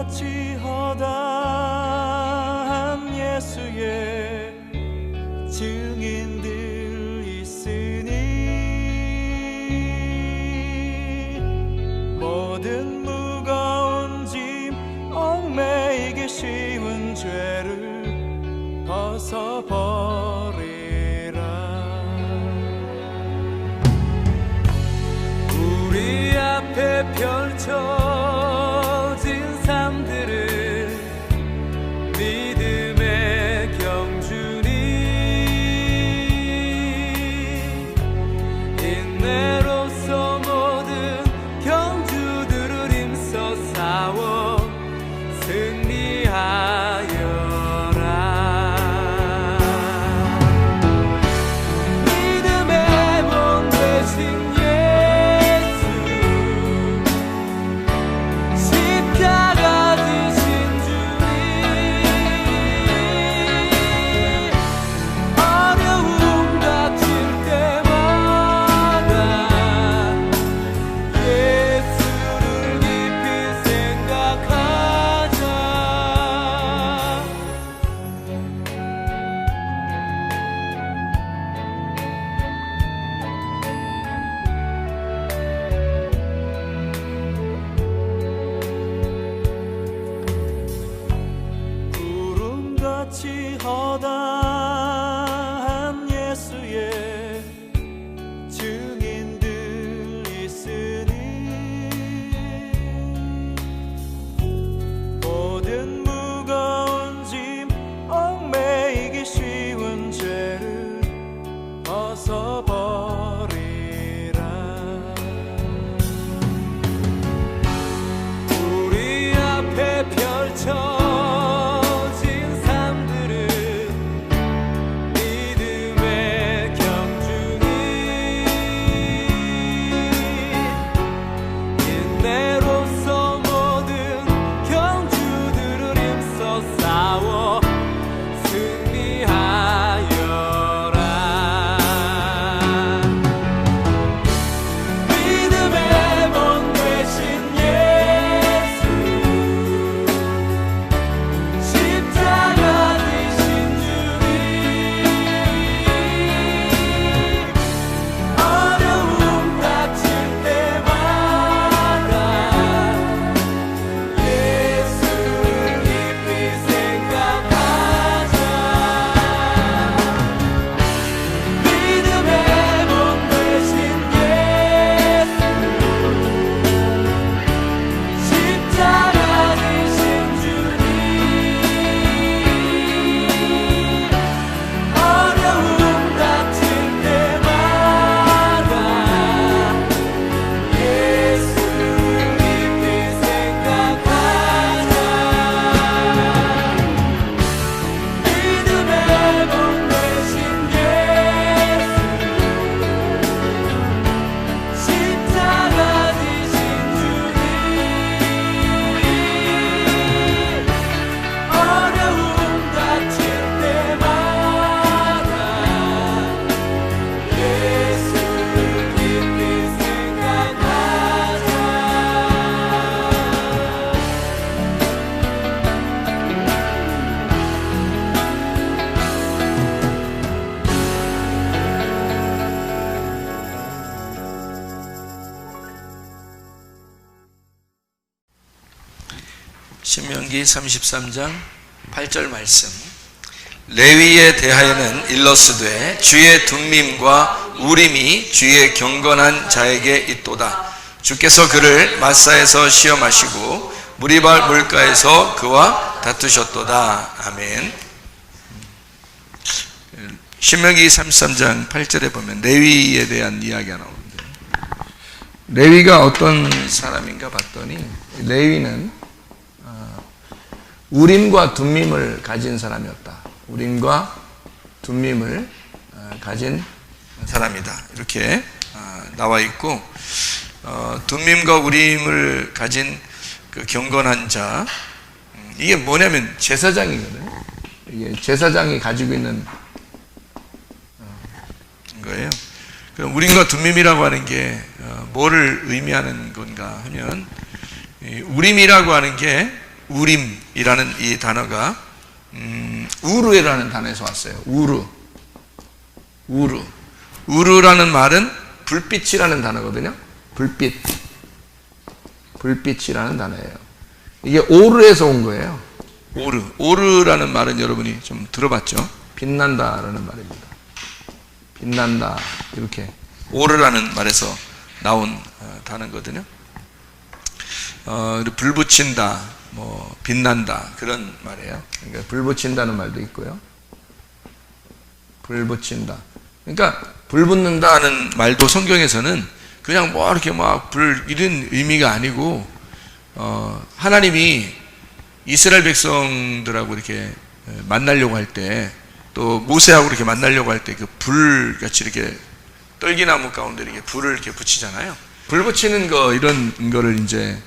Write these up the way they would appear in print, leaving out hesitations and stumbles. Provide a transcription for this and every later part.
구름같이 허다한 예수의 증인들 있으니 모든 무거운 짐 얽매이기 쉬운 죄를 벗어버리라. 우리 앞에 펼쳐진 삶들을 믿음의 경주니 인내로서 모든 경주들을 힘써 싸워 승리하여라. 믿음의 몸 되신 십자가 지신 주님, 어려움 닥칠 때마다 예수를 깊이 생각하자. 구름같이 허다한 예수의 증인들 있으니 모든 무거운 짐 얽매이기 쉬운 죄를 벗어버리라. 우리 앞에 펼쳐 신명기 33장 8절 말씀. 레위에 대하여는 일러스되 주의 둠밈과 우림이 주의 경건한 자에게 있도다. 주께서 그를 마사에서 시험하시고 무리발 물가에서 그와 다투셨도다. 아멘. 신명기 33장 8절에 보면 레위에 대한 이야기가 나오는데, 레위가 어떤 사람인가 봤더니 레위는 우림과 둠밈을 가진 사람이었다. 우림과 둠밈을 가진 사람이다. 이렇게 나와 있고, 둠밈과 우림을 가진 그 경건한 자, 이게 뭐냐면 제사장이거든요. 이게 제사장이 가지고 있는 거예요. 그럼 우림과 둠밈이라고 하는 게 뭐를 의미하는 건가 하면, 우림이라고 하는 게 우림이라는 이 단어가 우르라는 단어에서 왔어요. 우르라는 말은 불빛이라는 단어거든요. 불빛이라는 단어예요. 이게 오르에서 온 거예요. 오르라는 말은 여러분이 좀 들어봤죠? 빛난다라는 말입니다. 빛난다, 이렇게 오르라는 말에서 나온 단어거든요. 불 붙인다, 뭐 빛난다, 그런 말이에요. 그러니까 불 붙인다는 말도 있고요. 불 붙인다. 그러니까 불 붙는다는 말도 성경에서는 그냥 뭐 이렇게 막 불 이런 의미가 아니고 하나님이 이스라엘 백성들하고 이렇게 만나려고 할 때, 또 모세하고 이렇게 만나려고 할 때 그 불 같이 이렇게 떨기나무 가운데 이렇게 불을 이렇게 붙이잖아요. 불 붙이는 거, 이런 거를 이제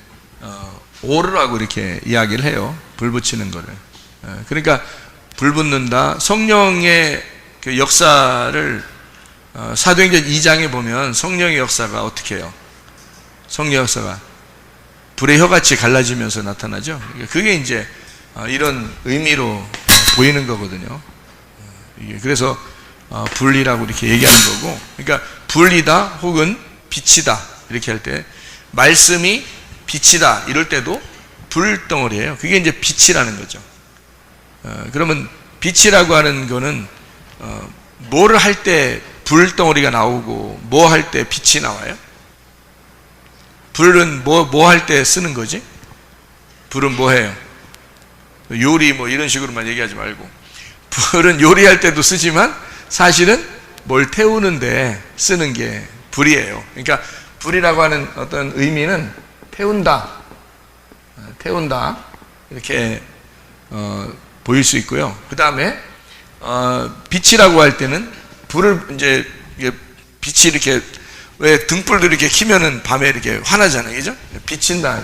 오르라고 이렇게 이야기를 해요. 불 붙이는 거를. 그러니까 불 붙는다. 성령의 그 역사를 사도행전 2장에 보면 성령의 역사가 어떻게 해요? 성령 역사가 불의 혀같이 갈라지면서 나타나죠. 그게 이제 이런 의미로 보이는 거거든요. 그래서 불이라고 이렇게 얘기하는 거고, 그러니까 불이다 혹은 빛이다 이렇게 할 때, 말씀이 빛이다 이럴 때도 불덩어리예요. 그게 이제 빛이라는 거죠. 그러면 빛이라고 하는 거는 뭐를 할 때 불덩어리가 나오고 뭐 할 때 빛이 나와요? 불은 뭐 할 때 쓰는 거지? 불은 뭐 해요? 요리 뭐 이런 식으로만 얘기하지 말고, 불은 요리할 때도 쓰지만 사실은 뭘 태우는데 쓰는 게 불이에요. 그러니까 불이라고 하는 어떤 의미는 태운다 이렇게 보일 수 있고요. 그 다음에 빛이라고 할 때는 불을 이제 빛이 이렇게, 왜 등불도 이렇게 켜면은 밤에 이렇게 환하잖아요, 그죠? 비친다,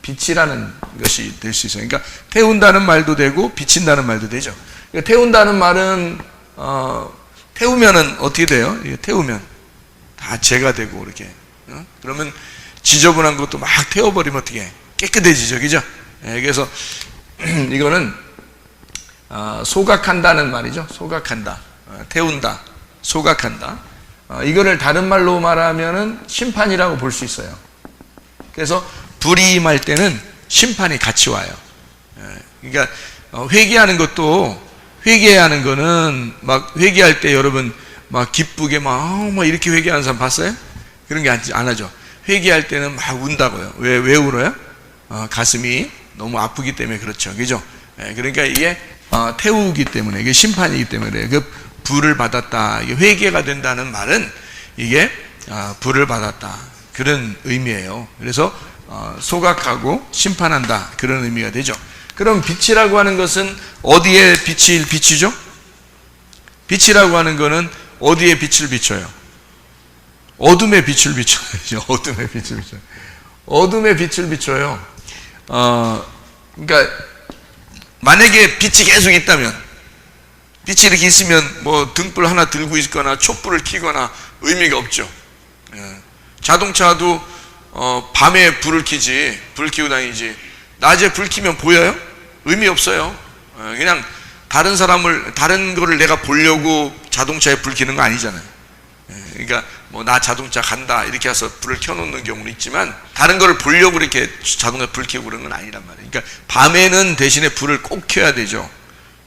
빛이라는 것이 될 수 있어요. 그러니까 태운다는 말도 되고 비친다는 말도 되죠. 그러니까 태운다는 말은 태우면은 어떻게 돼요? 태우면 다 재가 되고 이렇게. 그러면 지저분한 것도 막 태워버리면 어떻게 깨끗해지죠, 그죠? 그래서 이거는 소각한다는 말이죠. 소각한다, 태운다, 소각한다. 이거를 다른 말로 말하면은 심판이라고 볼 수 있어요. 그래서 불이 임할 때는 심판이 같이 와요. 그러니까 회개하는 것도, 회개하는 거는 막 회개할 때 여러분 막 기쁘게 막 이렇게 회개하는 사람 봤어요? 그런 게 안 하죠. 회개할 때는 막 운다고요. 왜 울어요? 가슴이 너무 아프기 때문에 그렇죠, 그죠? 그러니까 이게 태우기 때문에, 이게 심판이기 때문에 그 불을 받았다, 이게 회개가 된다는 말은 이게 불을 받았다, 그런 의미예요. 그래서 소각하고 심판한다, 그런 의미가 되죠. 그럼 빛이라고 하는 것은 어디에 비치죠? 빛이라고 하는 것은 어디에 빛을 비춰요? 어둠에 빛을 비춰요. 어둠에 빛을 비춰요. 그러니까 만약에 빛이 계속 있다면, 빛이 이렇게 있으면 뭐 등불 하나 들고 있거나 촛불을 켜거나 의미가 없죠. 자동차도 밤에 불을 켜지, 불 켜고 다니지, 낮에 불 켜면 보여요? 의미 없어요. 그냥 다른 거를 내가 보려고 자동차에 불 켜는 거 아니잖아요. 그러니까 뭐 나 자동차 간다 이렇게 해서 불을 켜놓는 경우는 있지만, 다른 거를 보려고 이렇게 자동차 불 켜고 그런 건 아니란 말이에요. 그러니까 밤에는 대신에 불을 꼭 켜야 되죠.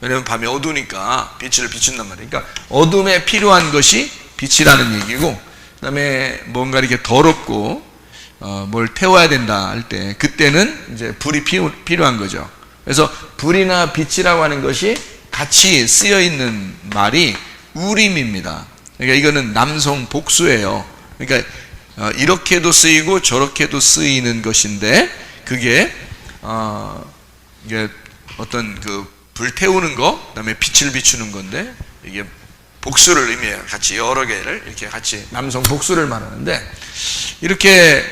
왜냐면 밤에 어두우니까 빛을 비춘단 말이에요. 그러니까 어둠에 필요한 것이 빛이라는 얘기고, 그 다음에 뭔가 이렇게 더럽고 뭘 태워야 된다 할 때, 그때는 이제 불이 필요한 거죠. 그래서 불이나 빛이라고 하는 것이 같이 쓰여 있는 말이 우림입니다. 그러니까 이거는 남성 복수예요. 그러니까 이렇게도 쓰이고 저렇게도 쓰이는 것인데, 그게 이게 어떤 그 불 태우는 거, 그다음에 빛을 비추는 건데, 이게 복수를 의미해요. 같이 여러 개를 이렇게 같이 남성 복수를 말하는데, 이렇게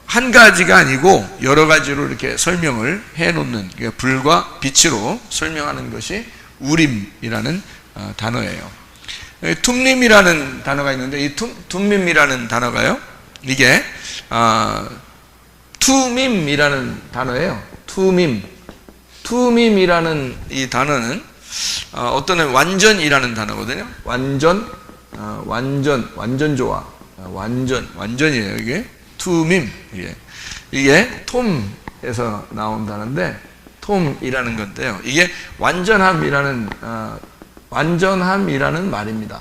한 가지가 아니고 여러 가지로 이렇게 설명을 해놓는, 그러니까 불과 빛으로 설명하는 것이 우림이라는 단어예요. 툼림이라는 단어가 있는데, 이 툼림이라는 단어가요, 이게 투밈이라는 단어예요. 투밈이라는 이 단어는 어떤 완전이라는 단어거든요. 완전 좋아. 완전이에요. 이게 투밈. 이게 톰에서 나온 단어인데 톰이라는 건데요. 이게 완전함이라는 말입니다.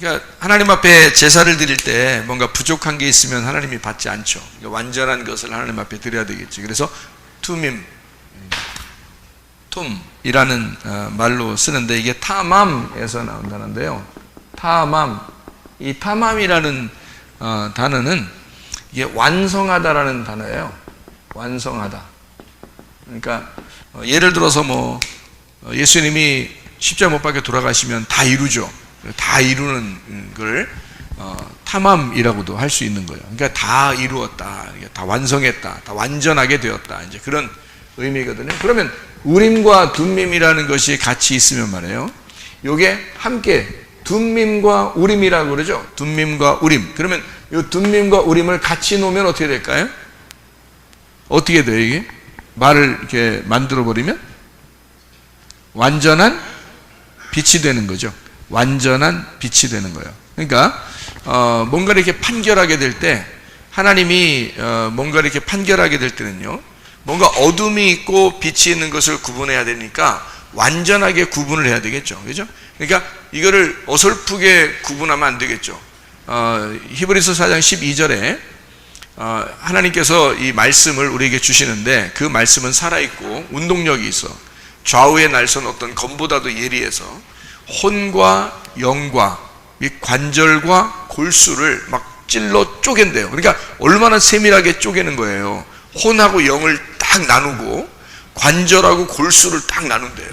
그러니까 하나님 앞에 제사를 드릴 때 뭔가 부족한 게 있으면 하나님이 받지 않죠. 그러니까 완전한 것을 하나님 앞에 드려야 되겠지. 그래서 톰이라는 말로 쓰는데 이게 타맘에서 나온 단어인데요. 이 타맘이라는 단어는 이게 완성하다라는 단어예요. 완성하다. 그러니까 예를 들어서 뭐 예수님이 십자가 못 박혀 돌아가시면 다 이루죠. 다 이루는 걸 타맘이라고도 할 수 있는 거예요. 그러니까 다 이루었다, 다 완성했다, 다 완전하게 되었다. 이제 그런 의미거든요. 그러면 우림과 둠밈이라는 것이 같이 있으면 말이에요. 요게 함께 둠밈과 우림이라고 그러죠. 둠밈과 우림. 그러면 이 둠밈과 우림을 같이 놓으면 어떻게 될까요? 어떻게 돼요, 이게? 말을 이렇게 만들어 버리면 완전한 빛이 되는 거죠. 완전한 빛이 되는 거예요. 그러니까 뭔가를 이렇게 판결하게 될 때 하나님이 뭔가를 이렇게 판결하게 될 때는요, 뭔가 어둠이 있고 빛이 있는 것을 구분해야 되니까 완전하게 구분을 해야 되겠죠. 그죠? 그러니까 이거를 어설프게 구분하면 안 되겠죠. 히브리서 4장 12절에 하나님께서 이 말씀을 우리에게 주시는데 그 말씀은 살아있고 운동력이 있어 좌우의 날선 어떤 검보다도 예리해서 혼과 영과 이 관절과 골수를 막 찔러 쪼갠대요. 그러니까 얼마나 세밀하게 쪼개는 거예요. 혼하고 영을 딱 나누고 관절하고 골수를 딱 나눈대요.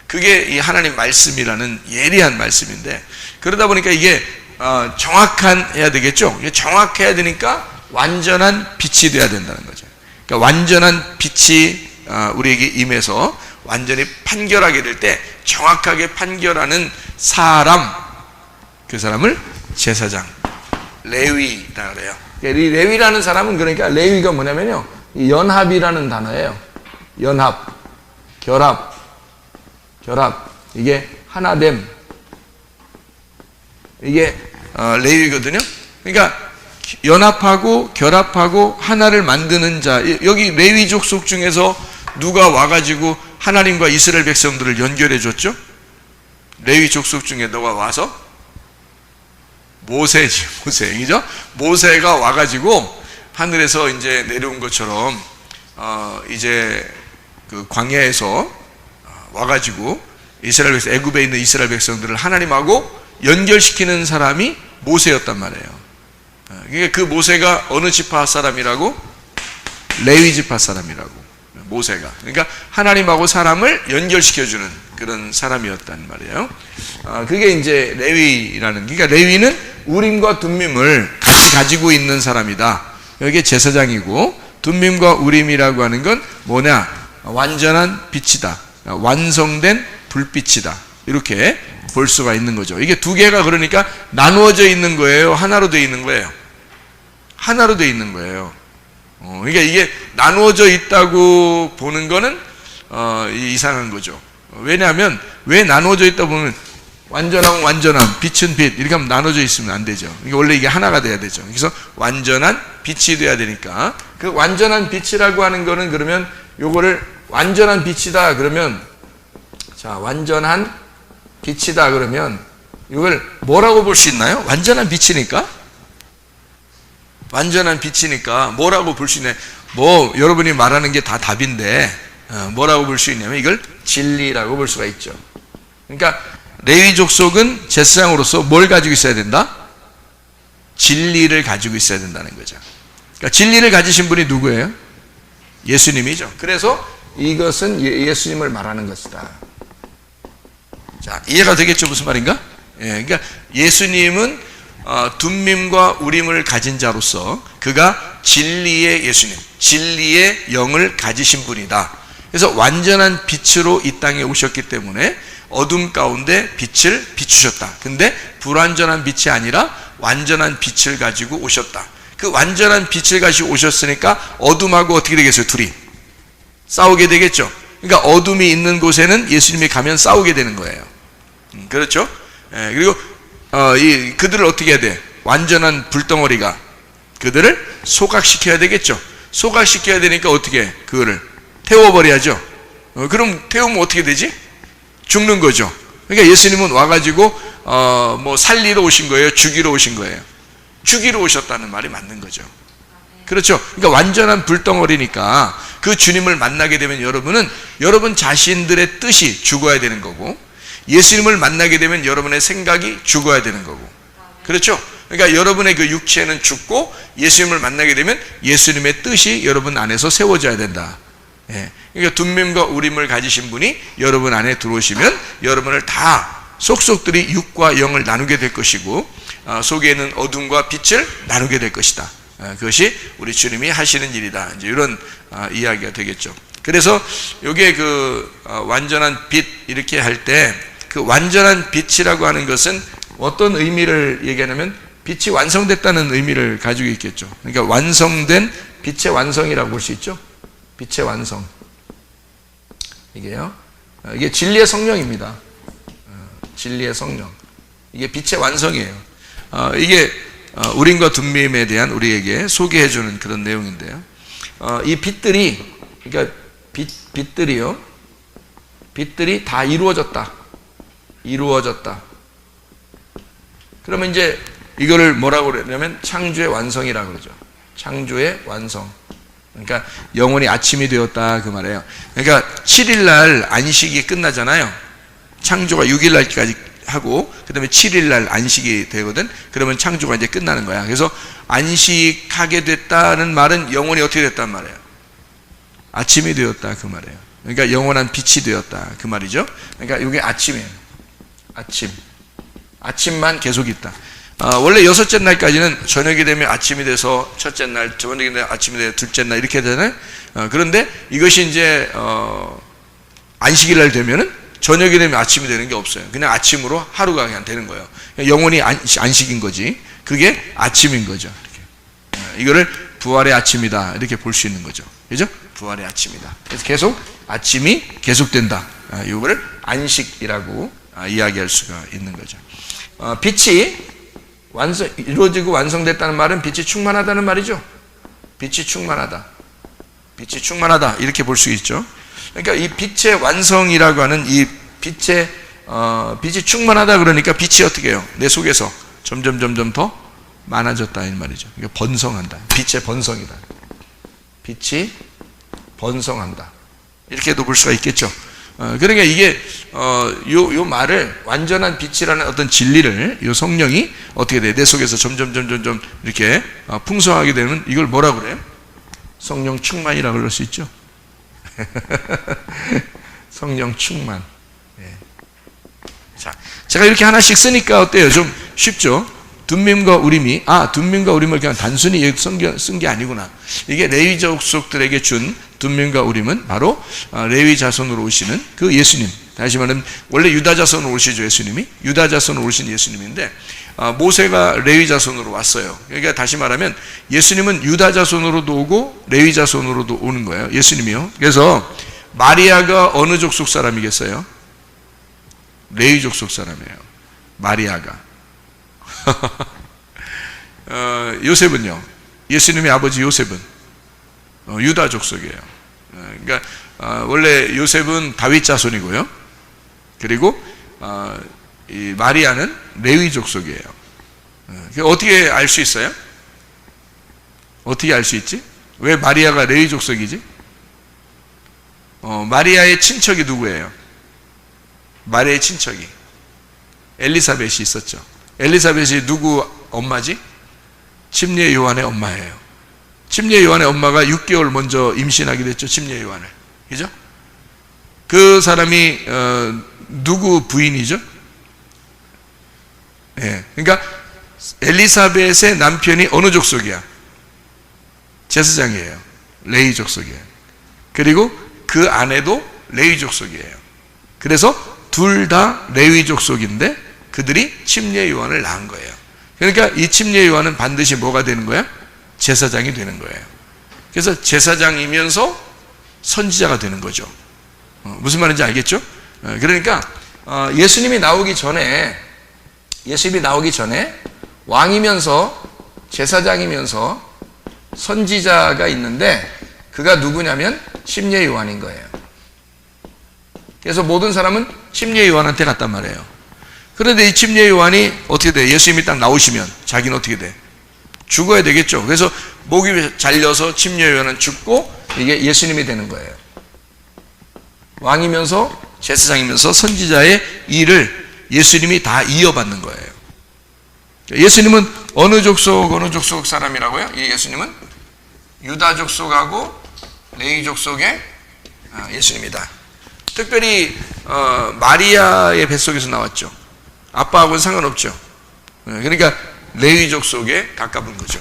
그게 이 하나님 말씀이라는 예리한 말씀인데, 그러다 보니까 이게 정확해야 되겠죠. 정확해야 되니까 완전한 빛이 돼야 된다는 거죠. 그러니까 완전한 빛이 우리에게 임해서 완전히 판결하게 될 때 정확하게 판결하는 사람, 그 사람을 제사장, 레위다 그래요. 이 레위라는 사람은, 그러니까 레위가 뭐냐면요, 이 연합이라는 단어예요. 연합, 결합, 이게 하나됨, 이게 레위거든요. 그러니까 연합하고 결합하고 하나를 만드는 자. 여기 레위 족속 중에서 누가 와가지고 하나님과 이스라엘 백성들을 연결해 줬죠? 레위 족속 중에 누가 와서? 모세지, 모세죠? 모세가 와가지고 하늘에서 이제 내려온 것처럼 이제 그 광야에서 와가지고 이스라엘 백성, 애굽에 있는 이스라엘 백성들을 하나님하고 연결시키는 사람이 모세였단 말이에요. 그러니까 그 모세가 어느 지파 사람이라고? 레위 지파 사람이라고. 모세가. 그러니까 하나님하고 사람을 연결시켜주는 그런 사람이었단 말이에요. 그게 이제 레위라는, 그러니까 레위는 우림과 둠밈을 같이 가지고 있는 사람이다. 여기에 제사장이고, 둠밈과 우림이라고 하는 건 뭐냐? 완전한 빛이다. 완성된 불빛이다. 이렇게 볼 수가 있는 거죠. 이게 두 개가 그러니까 나누어져 있는 거예요? 하나로 되어 있는 거예요? 하나로 되어 있는 거예요. 그러니까 이게 나누어져 있다고 보는 거는 이상한 거죠. 왜냐하면 왜 나누어져 있다 보면 완전함은 완전함, 빛은 빛 이렇게 하면 나눠져 있으면 안 되죠. 그러니까 원래 이게 하나가 돼야 되죠. 그래서 완전한 빛이 돼야 되니까 그 완전한 빛이라고 하는 거는, 그러면 요거를 완전한 빛이다 그러면, 자, 완전한 빛이다 그러면 이걸 뭐라고 볼 수 있나요? 완전한 빛이니까? 완전한 빛이니까 뭐라고 볼 수 있나요? 뭐 여러분이 말하는 게 다 답인데 뭐라고 볼 수 있냐면 이걸 진리라고 볼 수가 있죠. 그러니까 레위 족속은 제사장으로서 뭘 가지고 있어야 된다? 진리를 가지고 있어야 된다는 거죠. 그러니까 진리를 가지신 분이 누구예요? 예수님이죠. 그래서 이것은 예수님을 말하는 것이다. 자, 이해가 되겠죠? 무슨 말인가? 예, 그러니까 예수님은 둠밈과 우림을 가진 자로서 그가 진리의 예수님, 진리의 영을 가지신 분이다. 그래서 완전한 빛으로 이 땅에 오셨기 때문에 어둠 가운데 빛을 비추셨다. 근데 불완전한 빛이 아니라 완전한 빛을 가지고 오셨다. 그 그 완전한 빛을 가지고 오셨으니까 어둠하고 어떻게 되겠어요? 둘이 싸우게 되겠죠. 그러니까 어둠이 있는 곳에는 예수님이 가면 싸우게 되는 거예요. 그렇죠? 예, 그리고 그들을 어떻게 해야 돼? 완전한 불덩어리가 그들을 소각시켜야 되겠죠. 소각시켜야 되니까 어떻게 해? 그거를 태워버려야죠. 그럼 태우면 어떻게 되지? 죽는 거죠. 그러니까 예수님은 와가지고 뭐 살리러 오신 거예요? 죽이러 오신 거예요? 죽이러 오셨다는 말이 맞는 거죠. 그렇죠. 그러니까 완전한 불덩어리니까 그 주님을 만나게 되면 여러분은 여러분 자신들의 뜻이 죽어야 되는 거고, 예수님을 만나게 되면 여러분의 생각이 죽어야 되는 거고, 그렇죠. 그러니까 여러분의 그 육체는 죽고 예수님을 만나게 되면 예수님의 뜻이 여러분 안에서 세워져야 된다. 예. 그러니까 둠밈과 우림을 가지신 분이 여러분 안에 들어오시면 여러분을 다 속속들이 육과 영을 나누게 될 것이고, 속에 있는 어둠과 빛을 나누게 될 것이다. 그것이 우리 주님이 하시는 일이다. 이제 이런 이야기가 되겠죠. 그래서 이게 그 완전한 빛 이렇게 할 때 그 완전한 빛이라고 하는 것은 어떤 의미를 얘기하냐면 빛이 완성됐다는 의미를 가지고 있겠죠. 그러니까 완성된 빛의 완성이라고 볼 수 있죠. 빛의 완성. 이게요. 이게 진리의 성령입니다. 진리의 성령. 이게 빛의 완성이에요. 이게 우림과 둠밈에 대한 우리에게 소개해주는 그런 내용인데요. 이 빛들이, 그러니까 빛들이요. 빛들이 다 이루어졌다. 이루어졌다. 그러면 이제 이거를 뭐라고 그러냐면 창조의 완성이라고 그러죠. 창조의 완성. 그러니까 영원히 아침이 되었다 그 말이에요. 그러니까 7일날 안식이 끝나잖아요. 창조가 6일날까지 하고 그 다음에 7일날 안식이 되거든. 그러면 창조가 이제 끝나는 거야. 그래서 안식하게 됐다는 말은 영원히 어떻게 됐단 말이에요? 아침이 되었다 그 말이에요. 그러니까 영원한 빛이 되었다 그 말이죠. 그러니까 이게 아침이에요. 아침만 계속 있다. 원래 여섯째 날까지는 저녁이 되면 아침이 돼서 첫째 날, 저녁이 되면 아침이 돼서 둘째 날 이렇게 되잖아요. 그런데 이것이 이제 안식일 날 되면은 저녁이 되면 아침이 되는 게 없어요. 그냥 아침으로 하루가 그냥 되는 거예요. 영원히 안식인 거지. 그게 아침인 거죠. 이렇게. 이거를 부활의 아침이다 이렇게 볼 수 있는 거죠. 그죠? 부활의 아침이다. 그래서 계속 아침이 계속된다. 이거를 안식이라고 이야기할 수가 있는 거죠. 빛이 이루어지고 완성됐다는 말은 빛이 충만하다는 말이죠. 빛이 충만하다. 빛이 충만하다 이렇게 볼 수 있죠. 그러니까 이 빛의 완성이라고 하는 이 빛이 충만하다 그러니까 빛이 어떻게 해요? 내 속에서 점점 더 많아졌다 이 말이죠. 그러니까 번성한다. 빛의 번성이다. 빛이 번성한다. 이렇게도 볼 수가 있겠죠. 그러니까 이게 요 말을 완전한 빛이라는 어떤 진리를 요 성령이 어떻게 돼? 내 속에서 점점 이렇게 풍성하게 되면 이걸 뭐라고 그래요? 성령 충만이라고 그럴 수 있죠. 성령 충만. 예. 자, 제가 이렇게 하나씩 쓰니까 어때요? 좀 쉽죠? 둠밈과 우림이 둠밈과 우림을 그냥 단순히 쓴 게 아니구나. 이게 레위 족속들에게 준 둠밈과 우림은 바로 레위 자손으로 오시는 그 예수님. 다시 말하면 원래 유다 자손으로 오시죠. 예수님이 유다 자손으로 오신 예수님인데 모세가 레위 자손으로 왔어요. 그러니까 다시 말하면 예수님은 유다 자손으로도 오고 레위 자손으로도 오는 거예요. 예수님이요. 그래서 마리아가 어느 족속 사람이겠어요? 레위 족속 사람이에요. 마리아가. 요셉은요? 예수님의 아버지 요셉은 유다 족속이에요. 그러니까 원래 요셉은 다윗 자손이고요. 그리고 이 마리아는 레위 족속이에요. 어떻게 알 수 있어요? 어떻게 알 수 있지? 왜 마리아가 레위 족속이지? 마리아의 친척이 누구예요? 마리아의 친척이 엘리사벳이 있었죠. 엘리사벳이 누구 엄마지? 침례 요한의 엄마예요. 침례 요한의 엄마가 6개월 먼저 임신하게 됐죠. 침례 요한을. 그죠? 그 사람이 누구 부인이죠? 예. 그러니까 엘리사벳의 남편이 어느 족속이야? 제사장이에요. 레위 족속이에요. 그리고 그 아내도 레위 족속이에요. 그래서 둘 다 레위 족속인데 그들이 침례 요한을 낳은 거예요. 그러니까 이 침례 요한은 반드시 뭐가 되는 거야? 제사장이 되는 거예요. 그래서 제사장이면서 선지자가 되는 거죠. 무슨 말인지 알겠죠? 그러니까 예수님이 나오기 전에 왕이면서 제사장이면서 선지자가 있는데 그가 누구냐면 심예 요한인 거예요. 그래서 모든 사람은 심예 요한한테 갔단 말이에요. 그런데 이 심예 요한이 어떻게 돼? 예수님이 딱 나오시면 자기는 어떻게 돼? 죽어야 되겠죠. 그래서 목이 잘려서 심예 요한은 죽고 이게 예수님이 되는 거예요. 왕이면서 제사장이면서 선지자의 일을 예수님이 다 이어받는 거예요. 예수님은 어느 족속 사람이라고요? 이 예수님은 유다 족속하고 레위 족속의 예수님이다. 특별히 마리아의 뱃속에서 나왔죠. 아빠하고는 상관없죠. 그러니까 레위 족속에 가까운 거죠.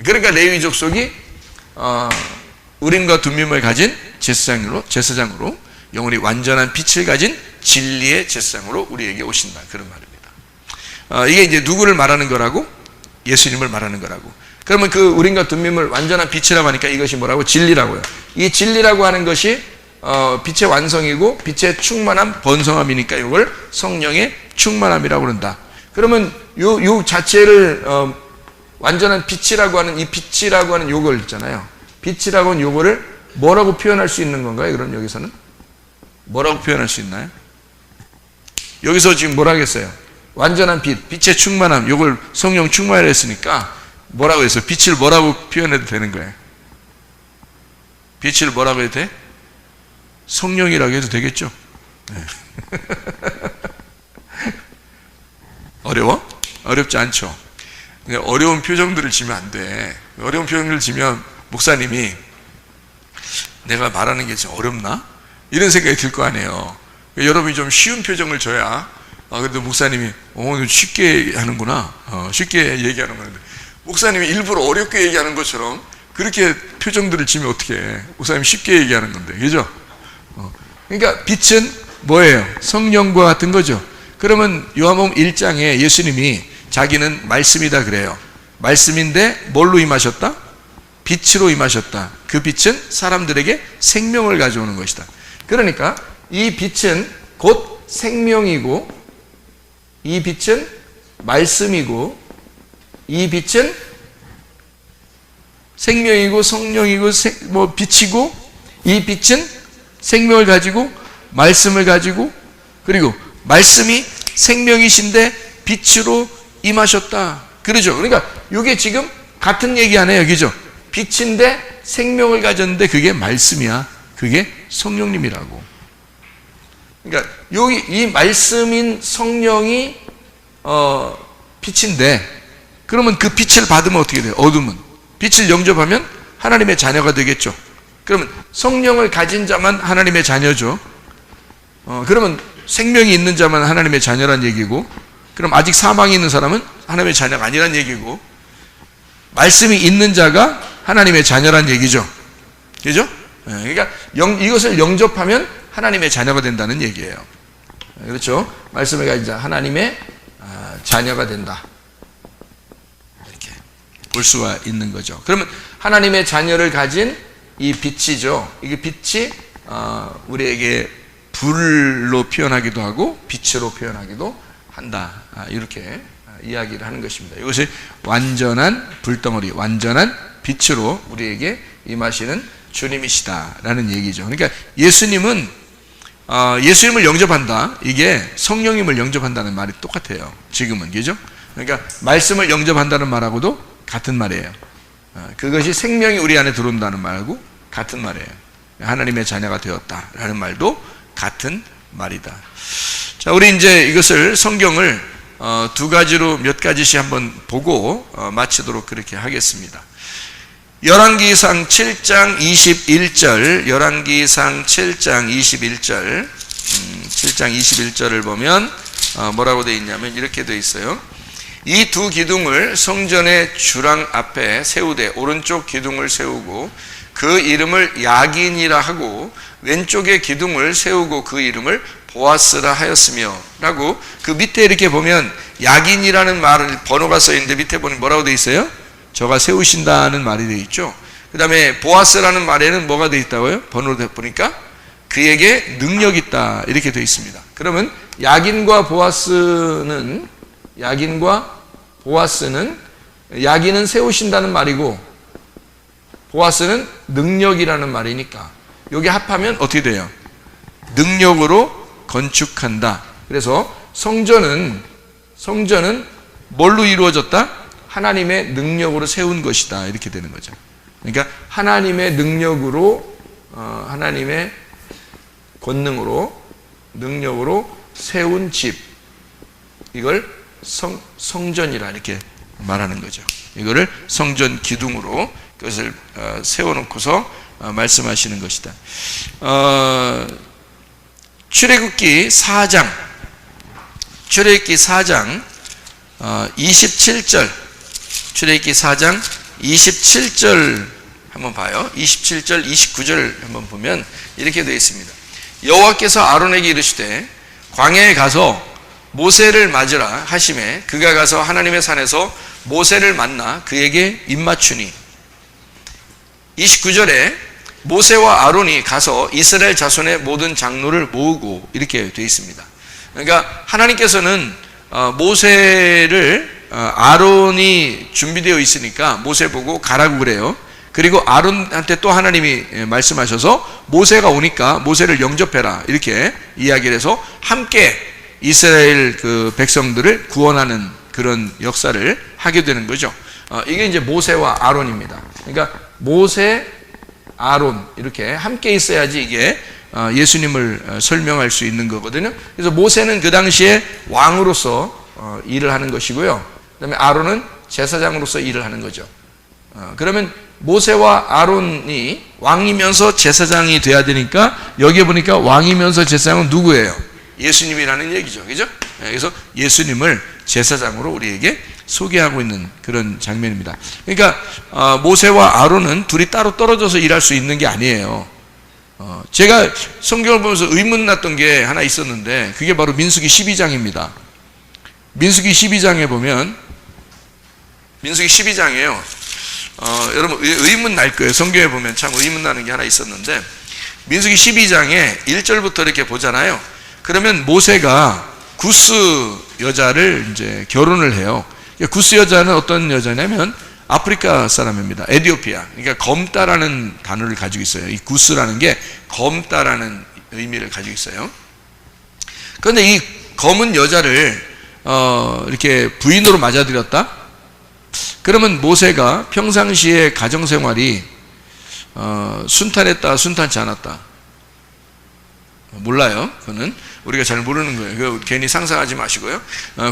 그러니까 레위 족속이 우림과 둠밈을 가진 제사장으로 영원히 완전한 빛을 가진 진리의 제사장으로 우리에게 오신다. 그런 말입니다. 이게 이제 누구를 말하는 거라고? 예수님을 말하는 거라고. 그러면 그 우림과 둠밈을 완전한 빛이라고 하니까 이것이 뭐라고? 진리라고요. 이 진리라고 하는 것이 빛의 완성이고 빛의 충만함, 번성함이니까 이걸 성령의 충만함이라고 그런다. 그러면 요 자체를 완전한 빛이라고 하는 이 빛이라고 하는 요걸 있잖아요. 빛이라고 하는 요거를 뭐라고 표현할 수 있는 건가요? 그럼 여기서는 뭐라고 표현할 수 있나요? 여기서 지금 뭐라 하겠어요? 완전한 빛, 빛의 충만함, 요걸 성령 충만을 했으니까 뭐라고 해서 빛을 뭐라고 표현해도 되는 거예요? 빛을 뭐라고 해도 돼? 성령이라고 해도 되겠죠? 네. 어려워? 어렵지 않죠? 어려운 표정들을 지면 안 돼. 어려운 표정들을 지면 목사님이 내가 말하는 게 좀 어렵나? 이런 생각이 들 거 아니에요. 여러분이 좀 쉬운 표정을 줘야 그래도 목사님이 쉽게 하는구나. 쉽게 얘기하는 건데 목사님이 일부러 어렵게 얘기하는 것처럼 그렇게 표정들을 지면 어떻게 해? 목사님 쉽게 얘기하는 건데, 그죠? 그러니까 빛은 뭐예요? 성령과 같은 거죠. 그러면 요한복음 1장에 예수님이 자기는 말씀이다 그래요. 말씀인데 뭘로 임하셨다? 빛으로 임하셨다. 그 빛은 사람들에게 생명을 가져오는 것이다. 그러니까 이 빛은 곧 생명이고, 이 빛은 말씀이고, 이 빛은 생명이고 성령이고 빛이고, 이 빛은 생명을 가지고 말씀을 가지고, 그리고 말씀이 생명이신데 빛으로 임하셨다. 그러죠. 그러니까 이게 지금 같은 얘기 아니에요. 그죠? 빛인데 생명을 가졌는데 그게 말씀이야. 그게 성령님이라고. 그러니까 여기 이 말씀인 성령이 빛인데, 그러면 그 빛을 받으면 어떻게 돼요? 어둠은 빛을 영접하면 하나님의 자녀가 되겠죠. 그러면 성령을 가진 자만 하나님의 자녀죠. 그러면 생명이 있는 자만 하나님의 자녀란 얘기고, 그럼 아직 사망이 있는 사람은 하나님의 자녀가 아니란 얘기고, 말씀이 있는 자가 하나님의 자녀란 얘기죠. 그죠? 그러니까 이것을 영접하면 하나님의 자녀가 된다는 얘기예요. 그렇죠? 말씀을 가진 자 하나님의 자녀가 된다. 이렇게 볼 수가 있는 거죠. 그러면 하나님의 자녀를 가진 이 빛이죠. 이게 빛이 우리에게 불로 표현하기도 하고 빛으로 표현하기도 한다. 이렇게 이야기를 하는 것입니다. 이것이 완전한 불덩어리, 완전한 빛으로 우리에게 임하시는 주님이시다라는 얘기죠. 그러니까 예수님은 예수님을 영접한다. 이게 성령님을 영접한다는 말이 똑같아요. 지금은, 그죠? 그러니까 말씀을 영접한다는 말하고도 같은 말이에요. 그것이 생명이 우리 안에 들어온다는 말하고 같은 말이에요. 하나님의 자녀가 되었다라는 말도 같은 말이다. 자, 우리 이제 이것을 성경을 두 가지로 몇 가지씩 한번 보고 마치도록 그렇게 하겠습니다. 열왕기상 7장 21절, 열왕기상 7장 21절, 7장 21절을 보면 뭐라고 되어 있냐면 이렇게 되어 있어요. 이 두 기둥을 성전의 주랑 앞에 세우되 오른쪽 기둥을 세우고 그 이름을 야긴이라 하고 왼쪽에 기둥을 세우고 그 이름을 보아스라 하였으며 라고, 그 밑에 이렇게 보면 야긴이라는 말을 번호가 써 있는데 밑에 보면 뭐라고 되어 있어요? 저가 세우신다는 말이 되어 있죠. 그 다음에 보아스라는 말에는 뭐가 되어 있다고요? 번호로 보니까 그에게 능력이 있다 이렇게 되어 있습니다. 그러면 야긴과 보아스는 야긴은 세우신다는 말이고 보아스는 능력이라는 말이니까 여기 합하면 어떻게 돼요? 능력으로 건축한다. 그래서 성전은 뭘로 이루어졌다? 하나님의 능력으로 세운 것이다 이렇게 되는 거죠. 그러니까 하나님의 능력으로 하나님의 능력으로 세운 집, 이걸 성전이라 이렇게 말하는 거죠. 이거를 성전 기둥으로 그것을 세워놓고서 말씀하시는 것이다. 출애굽기 4장 27절 출애굽기 4장 27절 한번 봐요. 27절 29절 한번 보면 이렇게 되어 있습니다. 여호와께서 아론에게 이르시되 광야에 가서 모세를 맞으라 하시매 그가 가서 하나님의 산에서 모세를 만나 그에게 입맞추니 29절에 모세와 아론이 가서 이스라엘 자손의 모든 장로를 모으고 이렇게 되어 있습니다. 그러니까 하나님께서는 모세를 아론이 준비되어 있으니까 모세 보고 가라고 그래요. 그리고 아론한테 또 하나님이 말씀하셔서 모세가 오니까 모세를 영접해라 이렇게 이야기를 해서 함께 이스라엘 그 백성들을 구원하는 그런 역사를 하게 되는 거죠. 이게 이제 모세와 아론입니다. 그러니까 모세, 아론 이렇게 함께 있어야지 이게 예수님을 설명할 수 있는 거거든요. 그래서 모세는 그 당시에 왕으로서 일을 하는 것이고요. 그다음에 아론은 제사장으로서 일을 하는 거죠. 그러면 모세와 아론이 왕이면서 제사장이 돼야 되니까 여기 보니까 왕이면서 제사장은 누구예요? 예수님이라는 얘기죠. 그죠? 그래서 예수님을 제사장으로 우리에게 소개하고 있는 그런 장면입니다. 그러니까 모세와 아론은 둘이 따로 떨어져서 일할 수 있는 게 아니에요. 제가 성경을 보면서 의문 났던 게 하나 있었는데 그게 바로 민수기 12장입니다. 민수기 12장에 보면 민수기 12장이에요. 여러분 의문 날 거예요. 성경에 보면 참 의문 나는 게 하나 있었는데 민수기 12장에 1절부터 이렇게 보잖아요. 그러면 모세가 구스 여자를 이제 결혼을 해요. 구스 여자는 어떤 여자냐면 아프리카 사람입니다. 에티오피아. 그러니까 검다라는 단어를 가지고 있어요. 이 구스라는 게 검다라는 의미를 가지고 있어요. 그런데 이 검은 여자를 이렇게 부인으로 맞아들였다? 그러면 모세가 평상시에 가정생활이 순탄했다, 순탄치 않았다? 몰라요. 그거는 우리가 잘 모르는 거예요. 그거 괜히 상상하지 마시고요.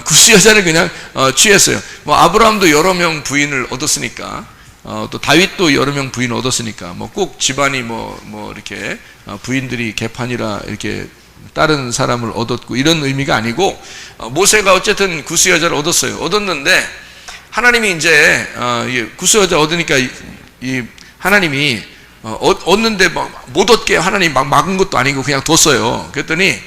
구스 여자를 그냥 취했어요. 뭐 아브라함도 여러 명 부인을 얻었으니까, 또 다윗도 여러 명 부인을 얻었으니까, 뭐 꼭 집안이 뭐 이렇게 부인들이 개판이라 이렇게 다른 사람을 얻었고 이런 의미가 아니고 모세가 어쨌든 구스 여자를 얻었어요. 얻었는데 하나님이 이제 구스 여자 얻으니까 이 하나님이 얻는데 못 얻게 하나님 막 막은 것도 아니고 그냥 뒀어요. 그랬더니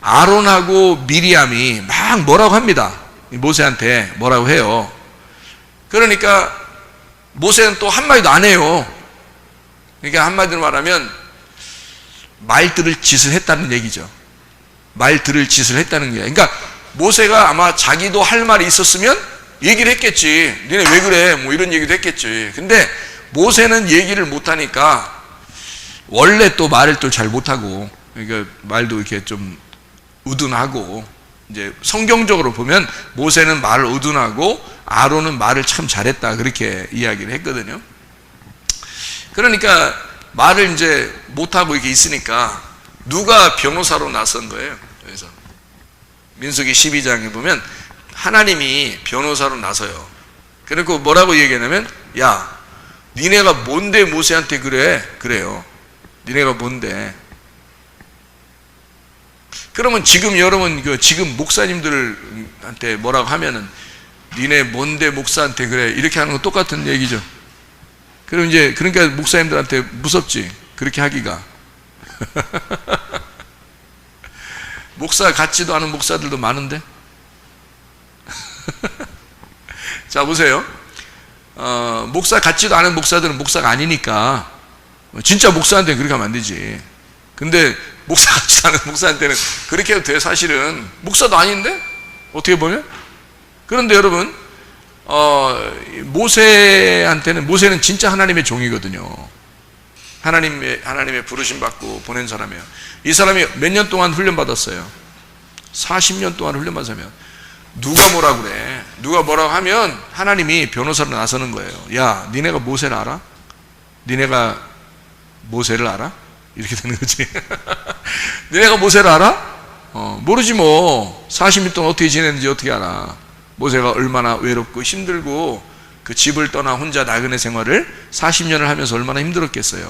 아론하고 미리암이 막 뭐라고 합니다. 모세한테 뭐라고 해요. 그러니까 모세는 또 한마디도 안 해요. 그러니까 한마디로 말하면 말 들을 짓을 했다는 얘기죠. 말 들을 짓을 했다는 거예요. 그러니까 모세가 아마 자기도 할 말이 있었으면 얘기를 했겠지. 니네 왜 그래? 뭐 이런 얘기도 했겠지. 근데 모세는 얘기를 못하니까 원래 또 말을 또 잘 못하고 그러니까 말도 이렇게 좀 우둔하고 이제 성경적으로 보면 모세는 말을 우둔하고 아론은 말을 참 잘했다 그렇게 이야기를 했거든요. 그러니까 말을 이제 못하고 이렇게 있으니까 누가 변호사로 나선 거예요. 그래서 민수기 12장에 보면 하나님이 변호사로 나서요. 그리고 뭐라고 얘기하냐면 야 니네가 뭔데 모세한테 그래요. 니네가 뭔데. 그러면 지금 여러분 지금 목사님들한테 뭐라고 하면은 니네 뭔데 목사한테 그래 이렇게 하는 거 똑같은 얘기죠. 그럼 이제 그러니까 목사님들한테 무섭지 그렇게 하기가. 목사 같지도 않은 목사들도 많은데. 자 보세요. 목사 같지도 않은 목사들은 목사가 아니니까 진짜 목사한테는 그렇게 하면 안 되지. 근데 목사 같지도 않은 목사한테는 그렇게 해도 돼. 사실은 목사도 아닌데 어떻게 보면. 그런데 여러분 모세는 진짜 하나님의 종이거든요. 하나님의 부르심 받고 보낸 사람이에요. 이 사람이 몇 년 동안 훈련 받았어요. 40년 동안 훈련 받은 사람이에요. 누가 뭐라 그래? 누가 뭐라고 하면 하나님이 변호사로 나서는 거예요. 야, 니네가 모세를 알아? 니네가 모세를 알아? 이렇게 되는 거지. 니네가 모세를 알아? 모르지 뭐. 40년 동안 어떻게 지냈는지 어떻게 알아? 모세가 얼마나 외롭고 힘들고 그 집을 떠나 혼자 나그네 생활을 40년을 하면서 얼마나 힘들었겠어요.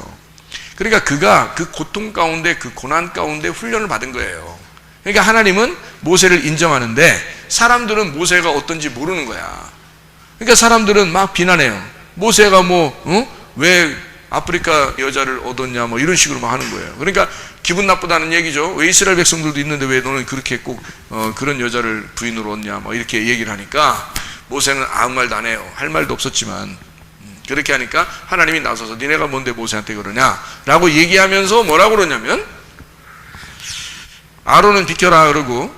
그러니까 그가 그 고통 가운데, 그 고난 가운데 훈련을 받은 거예요. 그러니까 하나님은 모세를 인정하는데 사람들은 모세가 어떤지 모르는 거야. 그러니까 사람들은 막 비난해요. 모세가 왜 아프리카 여자를 얻었냐 이런 식으로 막 하는 거예요. 그러니까 기분 나쁘다는 얘기죠. 왜 이스라엘 백성들도 있는데 왜 너는 그렇게 꼭 그런 여자를 부인으로 얻냐 이렇게 얘기를 하니까 모세는 아무 말도 안 해요. 할 말도 없었지만 그렇게 하니까 하나님이 나서서 니네가 뭔데 모세한테 그러냐 라고 얘기하면서 뭐라고 그러냐면 아론은 비켜라 그러고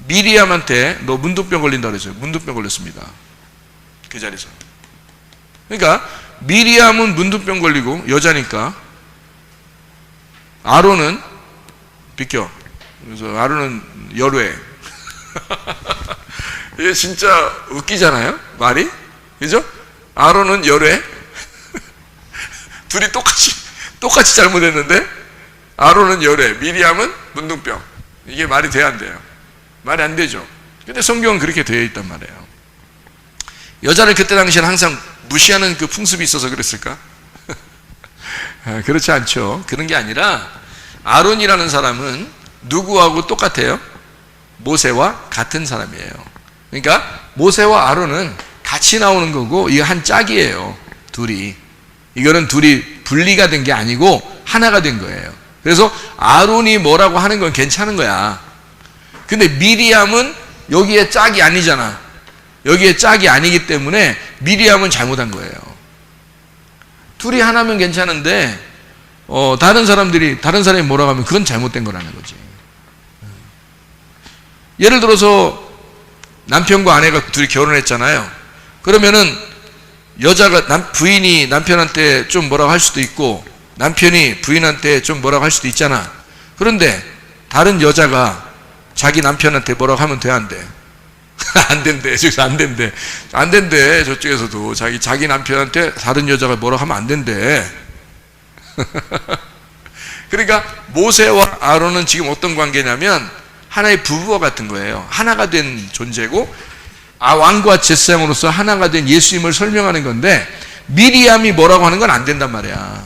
미리암한테 너 문둥병 걸린다 그랬어요. 문둥병 걸렸습니다. 그 자리에서. 그러니까 미리암은 문둥병 걸리고 여자니까 아론은 비켜. 그래서 아론은 열외. 이게 진짜 웃기잖아요, 말이. 그죠? 아론은 열외. 둘이 똑같이 잘못했는데 아론은 열외, 미리암은 문둥병. 이게 말이 돼야 안 돼요? 말이 안 되죠. 근데 성경은 그렇게 되어 있단 말이에요. 여자를 그때 당시에는 항상 무시하는 그 풍습이 있어서 그랬을까? 그렇지 않죠. 그런 게 아니라 아론이라는 사람은 누구하고 똑같아요? 모세와 같은 사람이에요. 그러니까 모세와 아론은 같이 나오는 거고 이거 한 짝이에요. 둘이. 이거는 둘이 분리가 된 게 아니고 하나가 된 거예요. 그래서 아론이 뭐라고 하는 건 괜찮은 거야. 근데 미리암은 여기에 짝이 아니잖아. 여기에 짝이 아니기 때문에 미리암은 잘못한 거예요. 둘이 하나면 괜찮은데 다른 사람이 뭐라고 하면 그건 잘못된 거라는 거지. 예를 들어서 남편과 아내가 둘이 결혼했잖아요. 그러면은 부인이 남편한테 좀 뭐라고 할 수도 있고 남편이 부인한테 좀 뭐라고 할 수도 있잖아. 그런데 다른 여자가 자기 남편한테 뭐라고 하면 돼, 안 돼? 안 된대. 저기서 안 된대. 안 된대. 저쪽에서도 자기 남편한테 다른 여자가 뭐라고 하면 안 된대. 그러니까 모세와 아론은 지금 어떤 관계냐면 하나의 부부와 같은 거예요. 하나가 된 존재고 왕과 제사장으로서 하나가 된 예수님을 설명하는 건데 미리암이 뭐라고 하는 건 안 된단 말이야.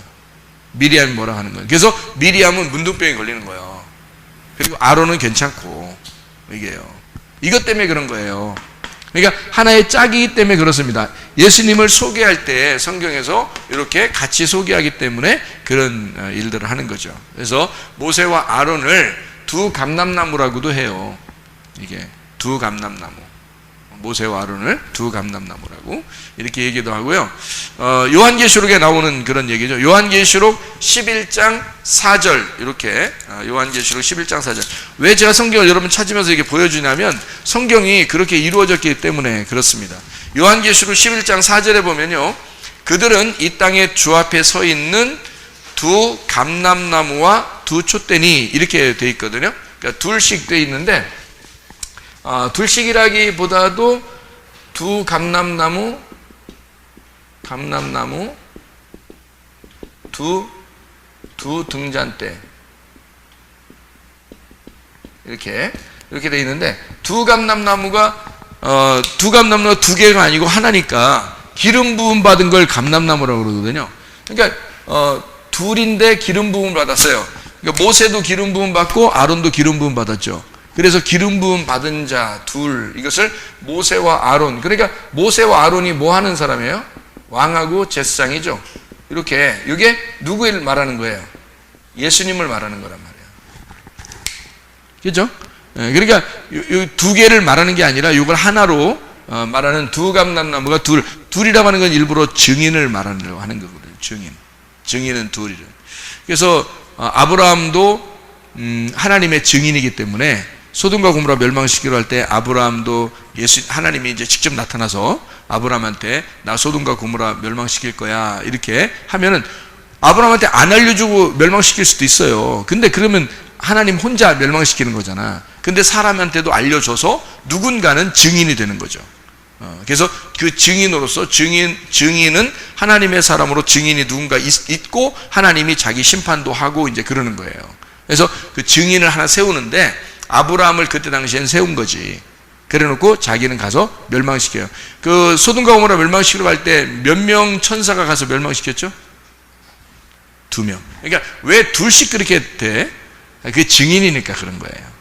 미리암이 뭐라고 하는 건. 그래서 미리암은 문둥병이 걸리는 거예요. 그리고 아론은 괜찮고 이게요. 이것 때문에 그런 거예요. 그러니까 하나의 짝이기 때문에 그렇습니다. 예수님을 소개할 때 성경에서 이렇게 같이 소개하기 때문에 그런 일들을 하는 거죠. 그래서 모세와 아론을 두 감람나무라고도 해요. 이게 두 감람나무. 모세와 아론을 두 감람나무라고 이렇게 얘기도 하고요. 요한계시록에 나오는 그런 얘기죠. 요한계시록 11장 4절 이렇게 요한계시록 11장 4절. 왜 제가 성경을 여러분 찾으면서 이렇게 보여주냐면 성경이 그렇게 이루어졌기 때문에 그렇습니다. 요한계시록 11장 4절에 보면요. 그들은 이 땅에 주 앞에 서 있는 두 감람나무와 두 촛대니 이렇게 돼 있거든요. 그러니까 둘씩 돼 있는데 둘씩이라기보다도 두 감람나무, 두 등잔대 이렇게 돼 있는데 두 감람나무가 두 개가 아니고 하나니까 기름 부음 받은 걸 감람나무라고 그러거든요. 그러니까 둘인데 기름 부음 받았어요. 그러니까 모세도 기름 부음 받고 아론도 기름 부음 받았죠. 그래서 기름 부음 받은 자 둘, 이것을 모세와 아론. 그러니까 모세와 아론이 뭐 하는 사람이에요? 왕하고 제사장이죠. 이렇게 이게 누구를 말하는 거예요? 예수님을 말하는 거란 말이에요. 그렇죠? 그러니까 이 두 개를 말하는 게 아니라 이걸 하나로 말하는 두 감람나무가 둘이라고 하는 건 일부러 증인을 말하려고 하는 거거든요. 증인은 둘이래. 그래서 아브라함도 하나님의 증인이기 때문에 소돔과 고모라 멸망시키려 할 때 아브라함도 하나님이 이제 직접 나타나서 아브라함한테 나 소돔과 고모라 멸망시킬 거야 이렇게 하면은 아브라함한테 안 알려주고 멸망시킬 수도 있어요. 근데 그러면 하나님 혼자 멸망시키는 거잖아. 근데 사람한테도 알려줘서 누군가는 증인이 되는 거죠. 그래서 그 증인으로서 증인은 하나님의 사람으로 증인이 누군가 있고 하나님이 자기 심판도 하고 이제 그러는 거예요. 그래서 그 증인을 하나 세우는데 아브라함을 그때 당시엔 세운 거지. 그래 놓고 자기는 가서 멸망시켜요. 그 소돔과 고모라 멸망시키러 갈 때 몇 명 천사가 가서 멸망시켰죠? 2명. 그러니까 왜 둘씩 그렇게 돼? 그게 증인이니까 그런 거예요.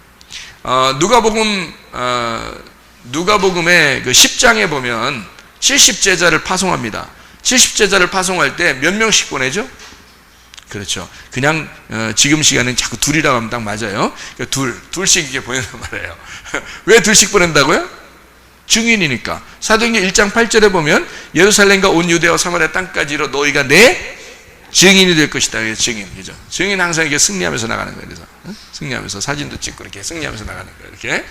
누가복음의 그 10장에 보면 70제자를 파송합니다. 70제자를 파송할 때 몇 명씩 보내죠? 그렇죠. 그냥 지금 시간은 자꾸 둘이라고 하면 딱 맞아요. 그러니까 둘씩 이렇게 보낸단 말이에요. 왜 둘씩 보낸다고요? 증인이니까. 사도행전 1장 8절에 보면 예루살렘과 온 유대와 사마리아 땅까지로 너희가 내 증인이 될 것이다. 증인, 그죠? 증인 항상 이렇게 승리하면서 나가는 거예요. 그래서 승리하면서 사진도 찍고 이렇게 승리하면서 나가는 거예요. 이렇게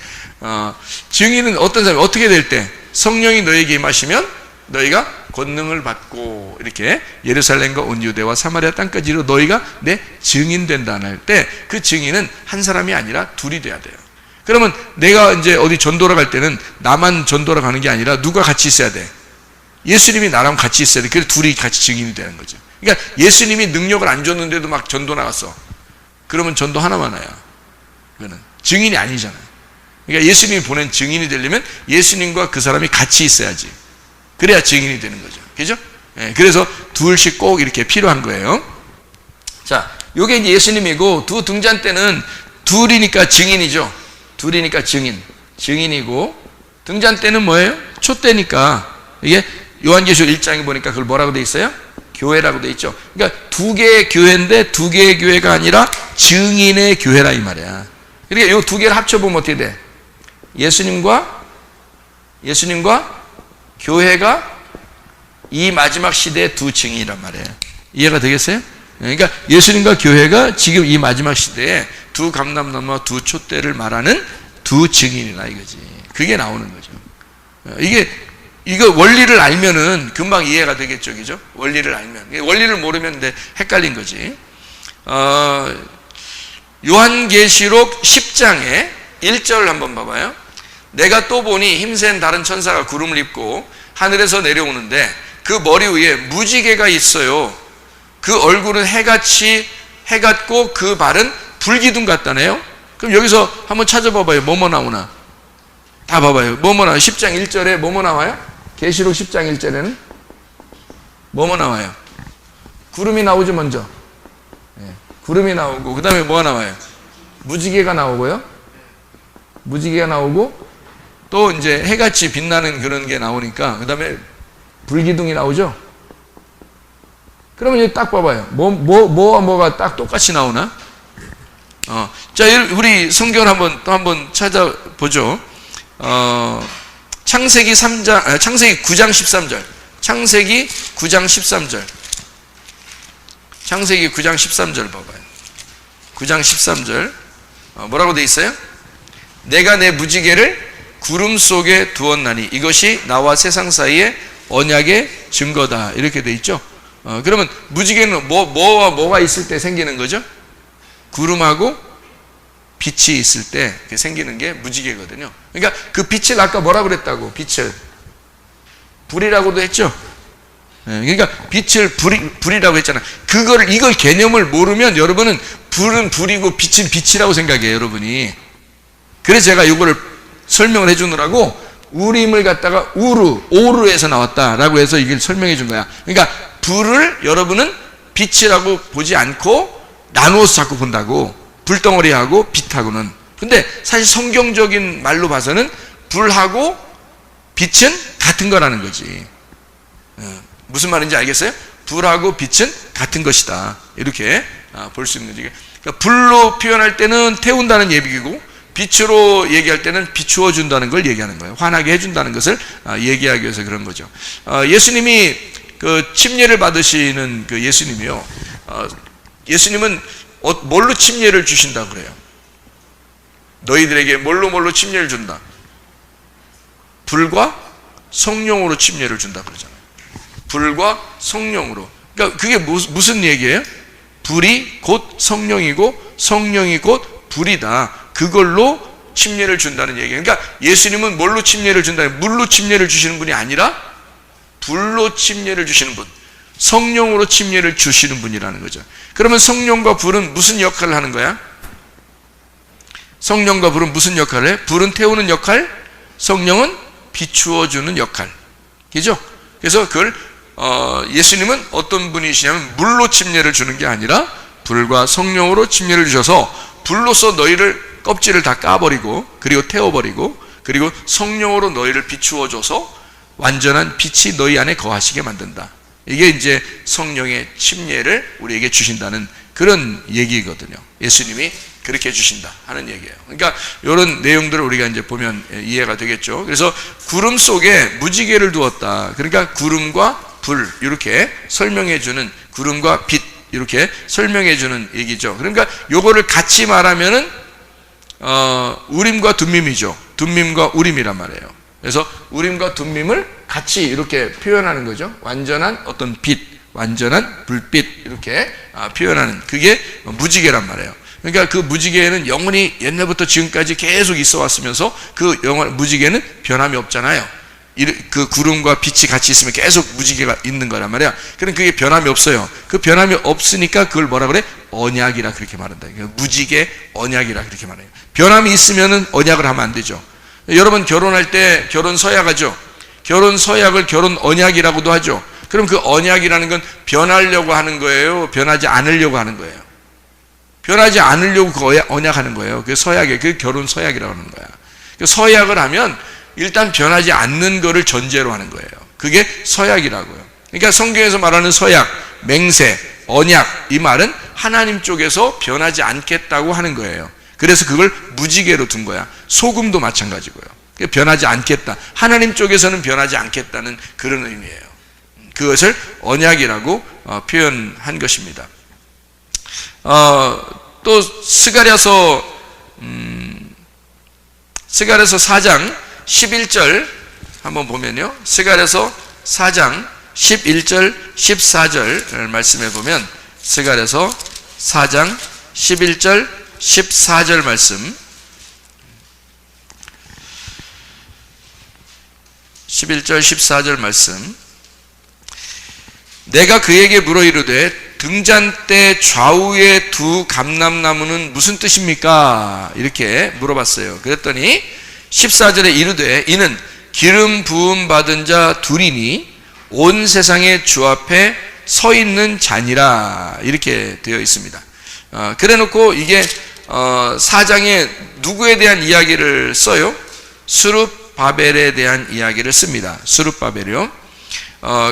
증인은 어떤 사람이 어떻게 될 때 성령이 너에게 임하시면 너희가 권능을 받고 이렇게 예루살렘과 온 유대와 사마리아 땅까지로 너희가 내 증인 된다 할 때 그 증인은 한 사람이 아니라 둘이 돼야 돼요. 그러면 내가 이제 어디 전도를 갈 때는 나만 전도를 가는 게 아니라 누가 같이 있어야 돼? 예수님이 나랑 같이 있어야 돼. 그래서 둘이 같이 증인이 되는 거죠. 그러니까 예수님이 능력을 안 줬는데도 막 전도 나갔어. 그러면 전도 하나만 와요. 그거는 증인이 아니잖아요. 그러니까 예수님이 보낸 증인이 되려면 예수님과 그 사람이 같이 있어야지. 그래야 증인이 되는 거죠. 그죠? 예, 그래서 둘씩 꼭 이렇게 필요한 거예요. 자, 요게 이제 예수님이고 두 등잔 때는 둘이니까 증인이죠. 둘이니까 증인이고 등잔 때는 뭐예요? 촛대니까 이게 요한계시록 1장에 보니까 그걸 뭐라고 돼 있어요? 교회라고 돼 있죠. 그러니까 두 개의 교회인데 두 개의 교회가 아니라 증인의 교회라 이 말이야. 그러니까 요 두 개를 합쳐보면 어떻게 돼? 예수님과 교회가 이 마지막 시대의 두 증인이란 말이에요. 이해가 되겠어요? 그러니까 예수님과 교회가 지금 이 마지막 시대에 두 감람나무와 두 촛대를 말하는 두 증인이라 이거지. 그게 나오는 거죠. 이거 원리를 알면은 금방 이해가 되겠죠, 그죠? 원리를 알면. 원리를 모르면 근데 헷갈린 거지. 요한계시록 10장에 1절 한번 봐봐요. 내가 또 보니 힘센 다른 천사가 구름을 입고 하늘에서 내려오는데 그 머리 위에 무지개가 있어요. 그 얼굴은 해 같고 그 발은 불기둥 같다네요. 그럼 여기서 한번 찾아봐봐요. 뭐뭐 나오나? 다 봐봐요. 뭐뭐 나와요? 10장 1절에 뭐뭐 나와요? 계시록 10장 1절에는 뭐뭐 나와요? 구름이 나오죠 먼저. 네. 구름이 나오고 그 다음에 뭐가 나와요? 무지개가 나오고요. 무지개가 나오고 또 이제 해같이 빛나는 그런 게 나오니까 그 다음에 불기둥이 나오죠. 그러면 이제 딱 봐봐요. 뭐와 뭐가 딱 똑같이 나오나? 자, 우리 성경을 한번 찾아보죠. 창세기 9장 13절. 창세기 9장 13절. 창세기 9장 13절 봐봐요. 9장 13절. 뭐라고 돼 있어요? 내가 내 무지개를 구름 속에 두었나니 이것이 나와 세상 사이의 언약의 증거다. 이렇게 돼 있죠. 그러면 무지개는 뭐와 뭐가 있을 때 생기는 거죠? 구름하고 빛이 있을 때 생기는 게 무지개거든요. 그러니까 그 빛을 아까 뭐라고 그랬다고? 빛을 불이라고도 했죠. 그러니까 빛을 불이라고 했잖아. 이걸 개념을 모르면 여러분은 불은 불이고 빛은 빛이라고 생각해요, 여러분이. 그래서 제가 이거를 설명을 해주느라고 우림을 갖다가 오르에서 나왔다라고 해서 이걸 설명해 준 거야. 그러니까 불을 여러분은 빛이라고 보지 않고 나누어서 자꾸 본다고. 불덩어리하고 빛하고는. 근데 사실 성경적인 말로 봐서는 불하고 빛은 같은 거라는 거지. 무슨 말인지 알겠어요? 불하고 빛은 같은 것이다. 이렇게 볼 수 있는 거지. 그러니까 불로 표현할 때는 태운다는 얘기고 빛으로 얘기할 때는 비추어 준다는 걸 얘기하는 거예요. 환하게 해준다는 것을 얘기하기 위해서 그런 거죠. 예수님이 그 침례를 받으시는 그 예수님이요. 예수님은 뭘로 침례를 주신다고 그래요? 너희들에게 뭘로 침례를 준다? 불과 성령으로 침례를 준다 그러잖아요. 불과 성령으로. 그러니까 그게 무슨 얘기예요? 불이 곧 성령이고 성령이 곧 불이다. 그걸로 침례를 준다는 얘기예요. 그러니까 예수님은 뭘로 침례를 준다? 물로 침례를 주시는 분이 아니라 불로 침례를 주시는 분, 성령으로 침례를 주시는 분이라는 거죠. 그러면 성령과 불은 무슨 역할을 하는 거야? 성령과 불은 무슨 역할을 해? 불은 태우는 역할, 성령은 비추어 주는 역할. 그죠? 그래서 그걸 예수님은 어떤 분이시냐면 물로 침례를 주는 게 아니라 불과 성령으로 침례를 주셔서 불로서 너희를 껍질을 다 까버리고 그리고 태워버리고 그리고 성령으로 너희를 비추어줘서 완전한 빛이 너희 안에 거하시게 만든다. 이게 이제 성령의 침례를 우리에게 주신다는 그런 얘기거든요. 예수님이 그렇게 주신다 하는 얘기예요. 그러니까 이런 내용들을 우리가 이제 보면 이해가 되겠죠. 그래서 구름 속에 무지개를 두었다. 그러니까 구름과 불 이렇게 설명해 주는, 구름과 빛 이렇게 설명해 주는 얘기죠. 그러니까 요거를 같이 말하면은 우림과 둠밈이죠. 둠밈과 우림이란 말이에요. 그래서 우림과 둠밈을 같이 이렇게 표현하는 거죠. 완전한 어떤 빛, 완전한 불빛 이렇게 표현하는 그게 무지개란 말이에요. 그러니까 그 무지개는 영원히 옛날부터 지금까지 계속 있어 왔으면서 그 무지개는 변함이 없잖아요. 그 구름과 빛이 같이 있으면 계속 무지개가 있는 거란 말이야. 그럼 그게 변함이 없어요. 그 변함이 없으니까 그걸 뭐라 그래? 언약이라 그렇게 말한다. 무지개 언약이라 그렇게 말해요. 변함이 있으면은 언약을 하면 안 되죠. 여러분 결혼할 때 결혼 서약하죠. 결혼 서약을 결혼 언약이라고도 하죠. 그럼 그 언약이라는 건 변하려고 하는 거예요? 변하지 않으려고 하는 거예요? 변하지 않으려고 그 언약하는 거예요. 그 서약에 그 결혼 서약이라고 하는 거야. 그 서약을 하면 일단 변하지 않는 거를 전제로 하는 거예요. 그게 서약이라고요. 그러니까 성경에서 말하는 서약, 맹세, 언약 이 말은 하나님 쪽에서 변하지 않겠다고 하는 거예요. 그래서 그걸 무지개로 둔 거야. 소금도 마찬가지고요. 변하지 않겠다. 하나님 쪽에서는 변하지 않겠다는 그런 의미예요. 그것을 언약이라고 표현한 것입니다. 또 스가랴서 4장 11절 한번 보면요. 스가랴서 4장 11절 14절 말씀해 보면 스가랴서 4장 11절 14절 말씀 11절 14절 말씀 내가 그에게 물어 이르되 등잔대 좌우의 두 감람나무는 무슨 뜻입니까? 이렇게 물어봤어요. 그랬더니 14절에 이르되 이는 기름 부음 받은 자 둘이니 온 세상의 주 앞에 서 있는 자니라 이렇게 되어 있습니다. 그래 놓고 이게 4장에 누구에 대한 이야기를 써요? 스룹바벨에 대한 이야기를 씁니다. 스룹바벨이요.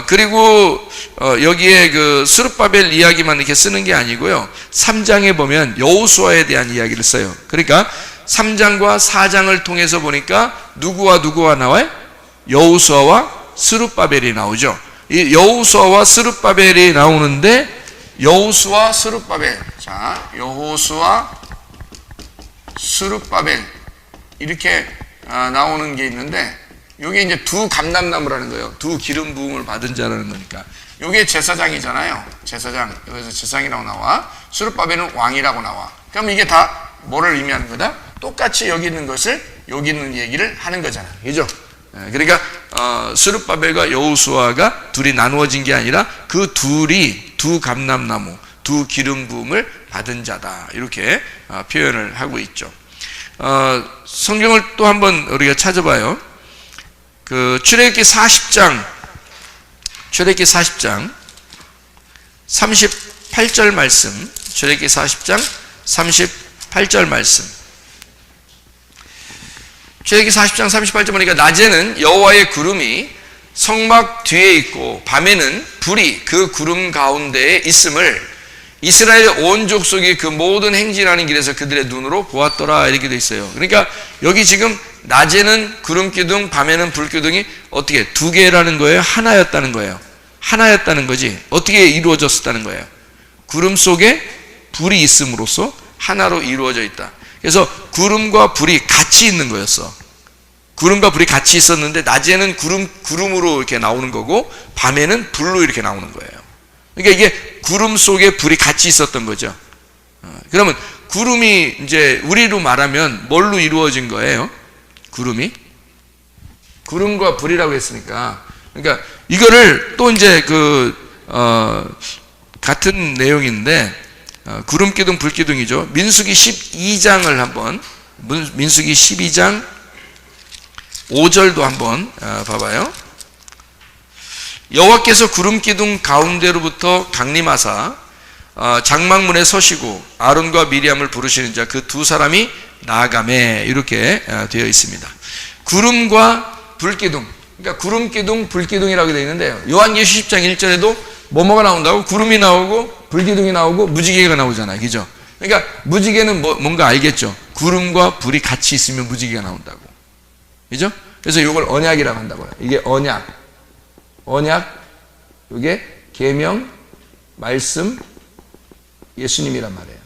그리고 여기에 그 스룹바벨 이야기만 이렇게 쓰는 게 아니고요. 3장에 보면 여호수아에 대한 이야기를 써요. 그러니까 3장과 4장을 통해서 보니까 누구와 나와요? 여호수아와 스룹바벨이 나오죠. 이 여호수아와 스룹바벨이 나오는데 여호수아 스룹바벨. 자, 여호수아 스룹바벨 이렇게 나오는 게 있는데 이게 이제 두 감람나무라는 거예요. 두 기름 부음을 받은 자라는 거니까. 이게 제사장이잖아요. 제사장. 여기서 제사장이라고 나와. 스룹바벨은 왕이라고 나와. 그럼 이게 다 뭐를 의미하는 거다? 똑같이 여기 있는 것을 여기 있는 얘기를 하는 거잖아요. 그죠? 그러니까 스룹바벨과 여호수아가 둘이 나누어진 게 아니라 그 둘이 두 감람나무, 두 기름 부음을 받은 자다. 이렇게 표현을 하고 있죠. 성경을 또 한번 우리가 찾아봐요. 그 출애굽기 40장 38절 말씀, 출애굽기 40장 38절 말씀. 출애굽기 40장 38절 보니까 낮에는 여호와의 구름이 성막 뒤에 있고 밤에는 불이 그 구름 가운데에 있음을 이스라엘 온 족속이 그 모든 행진하는 길에서 그들의 눈으로 보았더라 이렇게 돼 있어요. 그러니까 여기 지금 낮에는 구름 기둥, 밤에는 불 기둥이 어떻게 두 개라는 거예요? 하나였다는 거예요. 하나였다는 거지. 어떻게 이루어졌다는 거예요? 구름 속에 불이 있음으로써 하나로 이루어져 있다. 그래서 구름과 불이 같이 있는 거였어. 구름과 불이 같이 있었는데 낮에는 구름으로 이렇게 나오는 거고 밤에는 불로 이렇게 나오는 거예요. 그러니까 이게 구름 속에 불이 같이 있었던 거죠. 그러면 구름이 이제 우리로 말하면 뭘로 이루어진 거예요? 구름과 불이라고 했으니까. 그러니까 이거를 또 이제 같은 내용인데 구름 기둥 불 기둥이죠. 민수기 12장을 한번 민수기 12장 5절도 한번 봐봐요. 여호와께서 구름 기둥 가운데로부터 강림하사 장막문에 서시고 아론과 미리암을 부르시는 자 그 두 사람이 나아가매 이렇게 되어 있습니다. 구름과 불 기둥, 그러니까 구름 기둥 불 기둥이라고 되어 있는데요. 요한계시록 10장 1절에도 뭐뭐가 나온다고? 구름이 나오고 불 기둥이 나오고 무지개가 나오잖아요. 그죠? 그러니까 무지개는 뭔가 알겠죠? 구름과 불이 같이 있으면 무지개가 나온다고. 그죠? 그래서 이걸 언약이라고 한다고요. 이게 언약, 이게 계명, 말씀, 예수님이란 말이에요.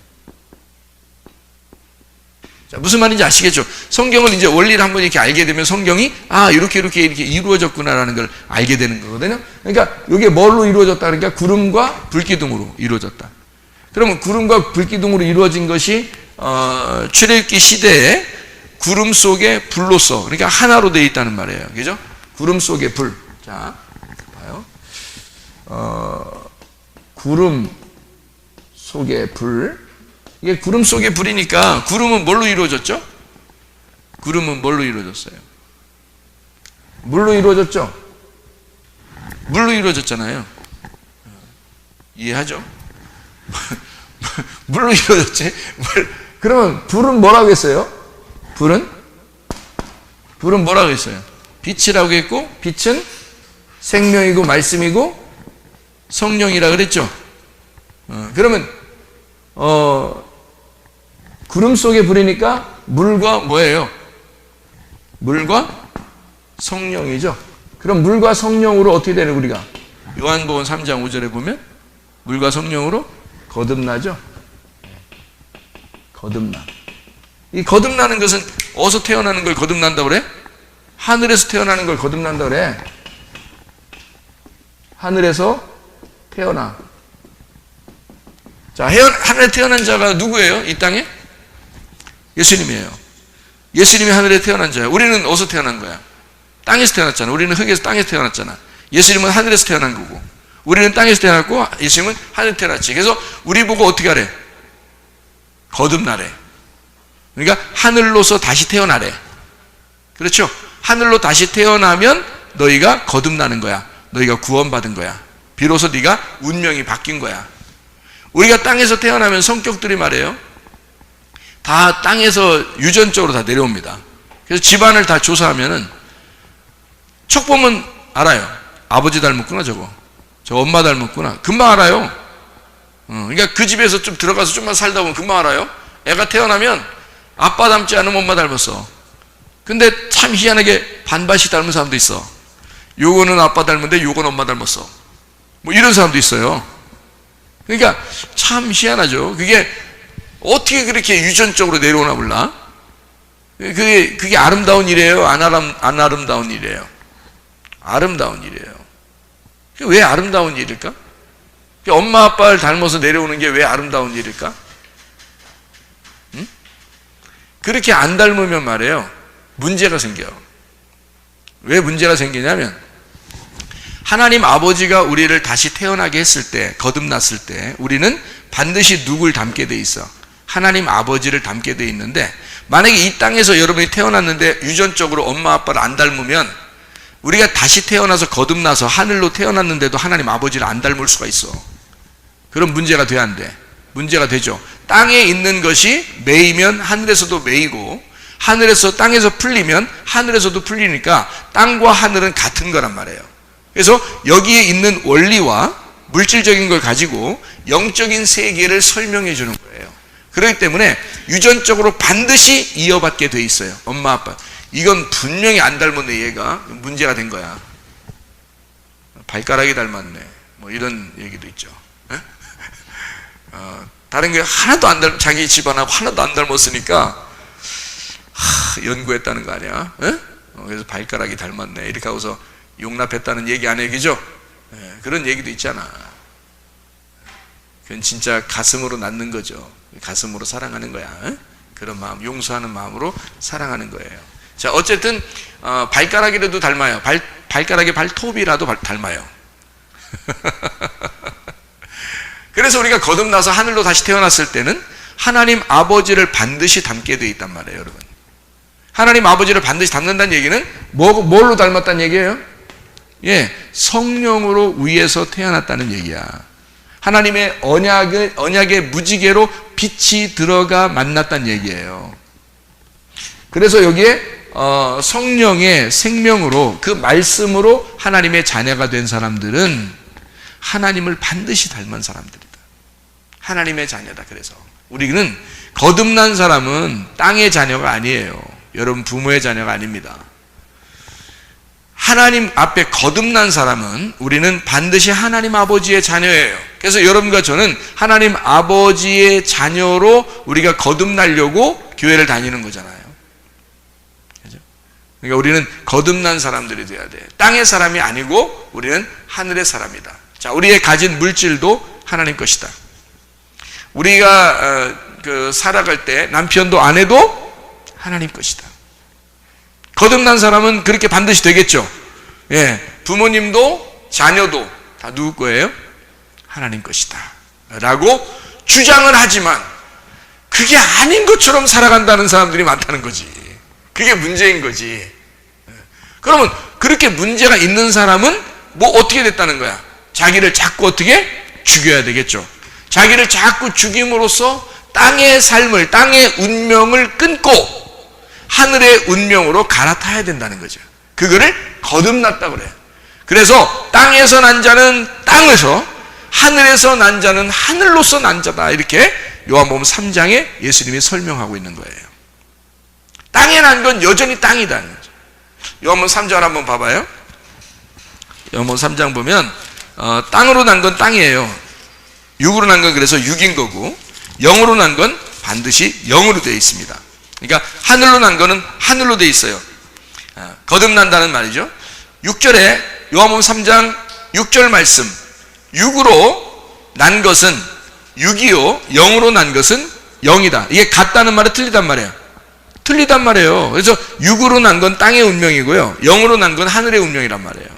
자, 무슨 말인지 아시겠죠? 성경을 이제 원리를 한번 이렇게 알게 되면 성경이 이렇게 이루어졌구나라는 걸 알게 되는 거거든요. 그러니까 이게 뭘로 이루어졌다 그러니까 구름과 불기둥으로 이루어졌다. 그러면 구름과 불기둥으로 이루어진 것이 출애굽기 시대에 구름 속에 불로서, 그러니까 하나로 되어 있다는 말이에요. 그죠? 구름 속에 불. 자, 봐요. 구름 속에 불. 이게 구름 속에 불이니까 구름은 뭘로 이루어졌죠? 구름은 뭘로 이루어졌어요? 물로 이루어졌죠? 물로 이루어졌잖아요. 이해하죠? 물로 이루어졌지? 그러면 불은 뭐라고 했어요? 불은 뭐라고 했어요? 빛이라고 했고, 빛은 생명이고 말씀이고 성령이라 그랬죠? 그러면 구름 속에 불이니까 물과 뭐예요? 물과 성령이죠. 그럼 물과 성령으로 어떻게 되는 우리가? 요한복음 3장 5절에 보면 물과 성령으로 거듭나죠. 거듭나. 이 거듭나는 것은 어디서 태어나는 걸 거듭난다고 그래? 하늘에서 태어나는 걸 거듭난다고 그래. 하늘에서 태어나. 자, 하늘에 태어난 자가 누구예요? 이 땅에? 예수님이에요. 예수님이 하늘에 태어난 자예요. 우리는 어디서 태어난 거야? 땅에서 태어났잖아. 우리는 흙에서 땅에서 태어났잖아. 예수님은 하늘에서 태어난 거고, 우리는 땅에서 태어났고 예수님은 하늘에서 태어났지. 그래서 우리 보고 어떻게 하래? 거듭나래. 그러니까 하늘로서 다시 태어나래. 그렇죠? 하늘로 다시 태어나면 너희가 거듭나는 거야. 너희가 구원받은 거야. 비로소 네가 운명이 바뀐 거야. 우리가 땅에서 태어나면 성격들이 말이에요, 다 땅에서 유전적으로 다 내려옵니다. 그래서 집안을 다 조사하면은 척 보면 알아요. 아버지 닮았구나, 저거 엄마 닮았구나. 금방 알아요. 그러니까 그 집에서 좀 들어가서 좀만 살다 보면 금방 알아요. 애가 태어나면 아빠 닮지 않으면 엄마 닮았어. 근데 참 희한하게 반반씩 닮은 사람도 있어. 요거는 아빠 닮은데 요건 엄마 닮았어. 뭐 이런 사람도 있어요. 그러니까 참 희한하죠. 그게 어떻게 그렇게 유전적으로 내려오나 몰라. 그게 아름다운 일이에요? 안 아름다운 일이에요? 아름다운 일이에요. 왜 아름다운 일일까? 엄마 아빠를 닮아서 내려오는 게 왜 아름다운 일일까? 응? 그렇게 안 닮으면 말이에요, 문제가 생겨요. 왜 문제가 생기냐면, 하나님 아버지가 우리를 다시 태어나게 했을 때, 거듭났을 때 우리는 반드시 누굴 닮게 돼 있어? 하나님 아버지를 닮게 돼 있는데, 만약에 이 땅에서 여러분이 태어났는데 유전적으로 엄마 아빠를 안 닮으면 우리가 다시 태어나서 거듭나서 하늘로 태어났는데도 하나님 아버지를 안 닮을 수가 있어. 그럼 문제가 돼야 안 돼? 문제가 되죠. 땅에 있는 것이 매이면 하늘에서도 매이고, 하늘에서 땅에서 풀리면 하늘에서도 풀리니까 땅과 하늘은 같은 거란 말이에요. 그래서 여기에 있는 원리와 물질적인 걸 가지고 영적인 세계를 설명해 주는 거예요. 그렇기 때문에 유전적으로 반드시 이어받게 돼 있어요. 엄마 아빠 이건 분명히 안 닮았네. 얘가 문제가 된 거야. 발가락이 닮았네. 뭐 이런 얘기도 있죠. 다른 게 하나도 안 닮, 자기 집안하고 하나도 안 닮았으니까 연구했다는 거 아니야? 그래서 발가락이 닮았네. 이렇게 하고서 용납했다는 얘기 안 얘기죠? 그런 얘기도 있잖아. 그건 진짜 가슴으로 낳는 거죠. 가슴으로 사랑하는 거야. 그런 마음, 용서하는 마음으로 사랑하는 거예요. 자, 어쨌든 발가락이라도 닮아요. 발가락의 발톱이라도 닮아요. 그래서 우리가 거듭나서 하늘로 다시 태어났을 때는 하나님 아버지를 반드시 닮게 되어 있단 말이에요, 여러분. 하나님 아버지를 반드시 닮는다는 얘기는 뭘로 닮았다는 얘기예요? 예, 성령으로 위에서 태어났다는 얘기야. 하나님의 언약의 무지개로 빛이 들어가 만났다는 얘기예요. 그래서 여기에 성령의 생명으로 그 말씀으로 하나님의 자녀가 된 사람들은 하나님을 반드시 닮은 사람들이다. 하나님의 자녀다. 그래서 우리는 거듭난 사람은 땅의 자녀가 아니에요. 여러분 부모의 자녀가 아닙니다. 하나님 앞에 거듭난 사람은 우리는 반드시 하나님 아버지의 자녀예요. 그래서 여러분과 저는 하나님 아버지의 자녀로 우리가 거듭나려고 교회를 다니는 거잖아요. 그렇죠? 그러니까 우리는 거듭난 사람들이 돼야 돼. 땅의 사람이 아니고 우리는 하늘의 사람이다. 자, 우리의 가진 물질도 하나님 것이다. 우리가 살아갈 때 남편도 아내도 하나님 것이다. 거듭난 사람은 그렇게 반드시 되겠죠. 예, 부모님도 자녀도 다 누구 거예요? 하나님 것이다 라고 주장을 하지만 그게 아닌 것처럼 살아간다는 사람들이 많다는 거지. 그게 문제인 거지. 그러면 그렇게 문제가 있는 사람은 뭐 어떻게 됐다는 거야? 자기를 자꾸 어떻게? 죽여야 되겠죠. 자기를 자꾸 죽임으로써 땅의 삶을, 땅의 운명을 끊고 하늘의 운명으로 갈아타야 된다는 거죠. 그거를 거듭났다고 그래요. 그래서 땅에서 난 자는 땅에서, 하늘에서 난 자는 하늘로서 난 자다. 이렇게 요한복음 3장에 예수님이 설명하고 있는 거예요. 땅에 난 건 여전히 땅이다. 요한복음 3장 한번 봐봐요. 요한복음 3장 보면 땅으로 난 건 땅이에요. 육으로 난 건 그래서 육인 거고, 영으로 난 건 반드시 영으로 되어 있습니다. 그러니까 하늘로 난 거는 하늘로 되어 있어요. 거듭난다는 말이죠. 6절에 요한복음 3장 6절 말씀, 육으로 난 것은 육이요, 영으로 난 것은 영이다. 이게 같다는 말은 틀리단 말이에요. 틀리단 말이에요. 그래서 육으로 난 건 땅의 운명이고요, 영으로 난 건 하늘의 운명이란 말이에요.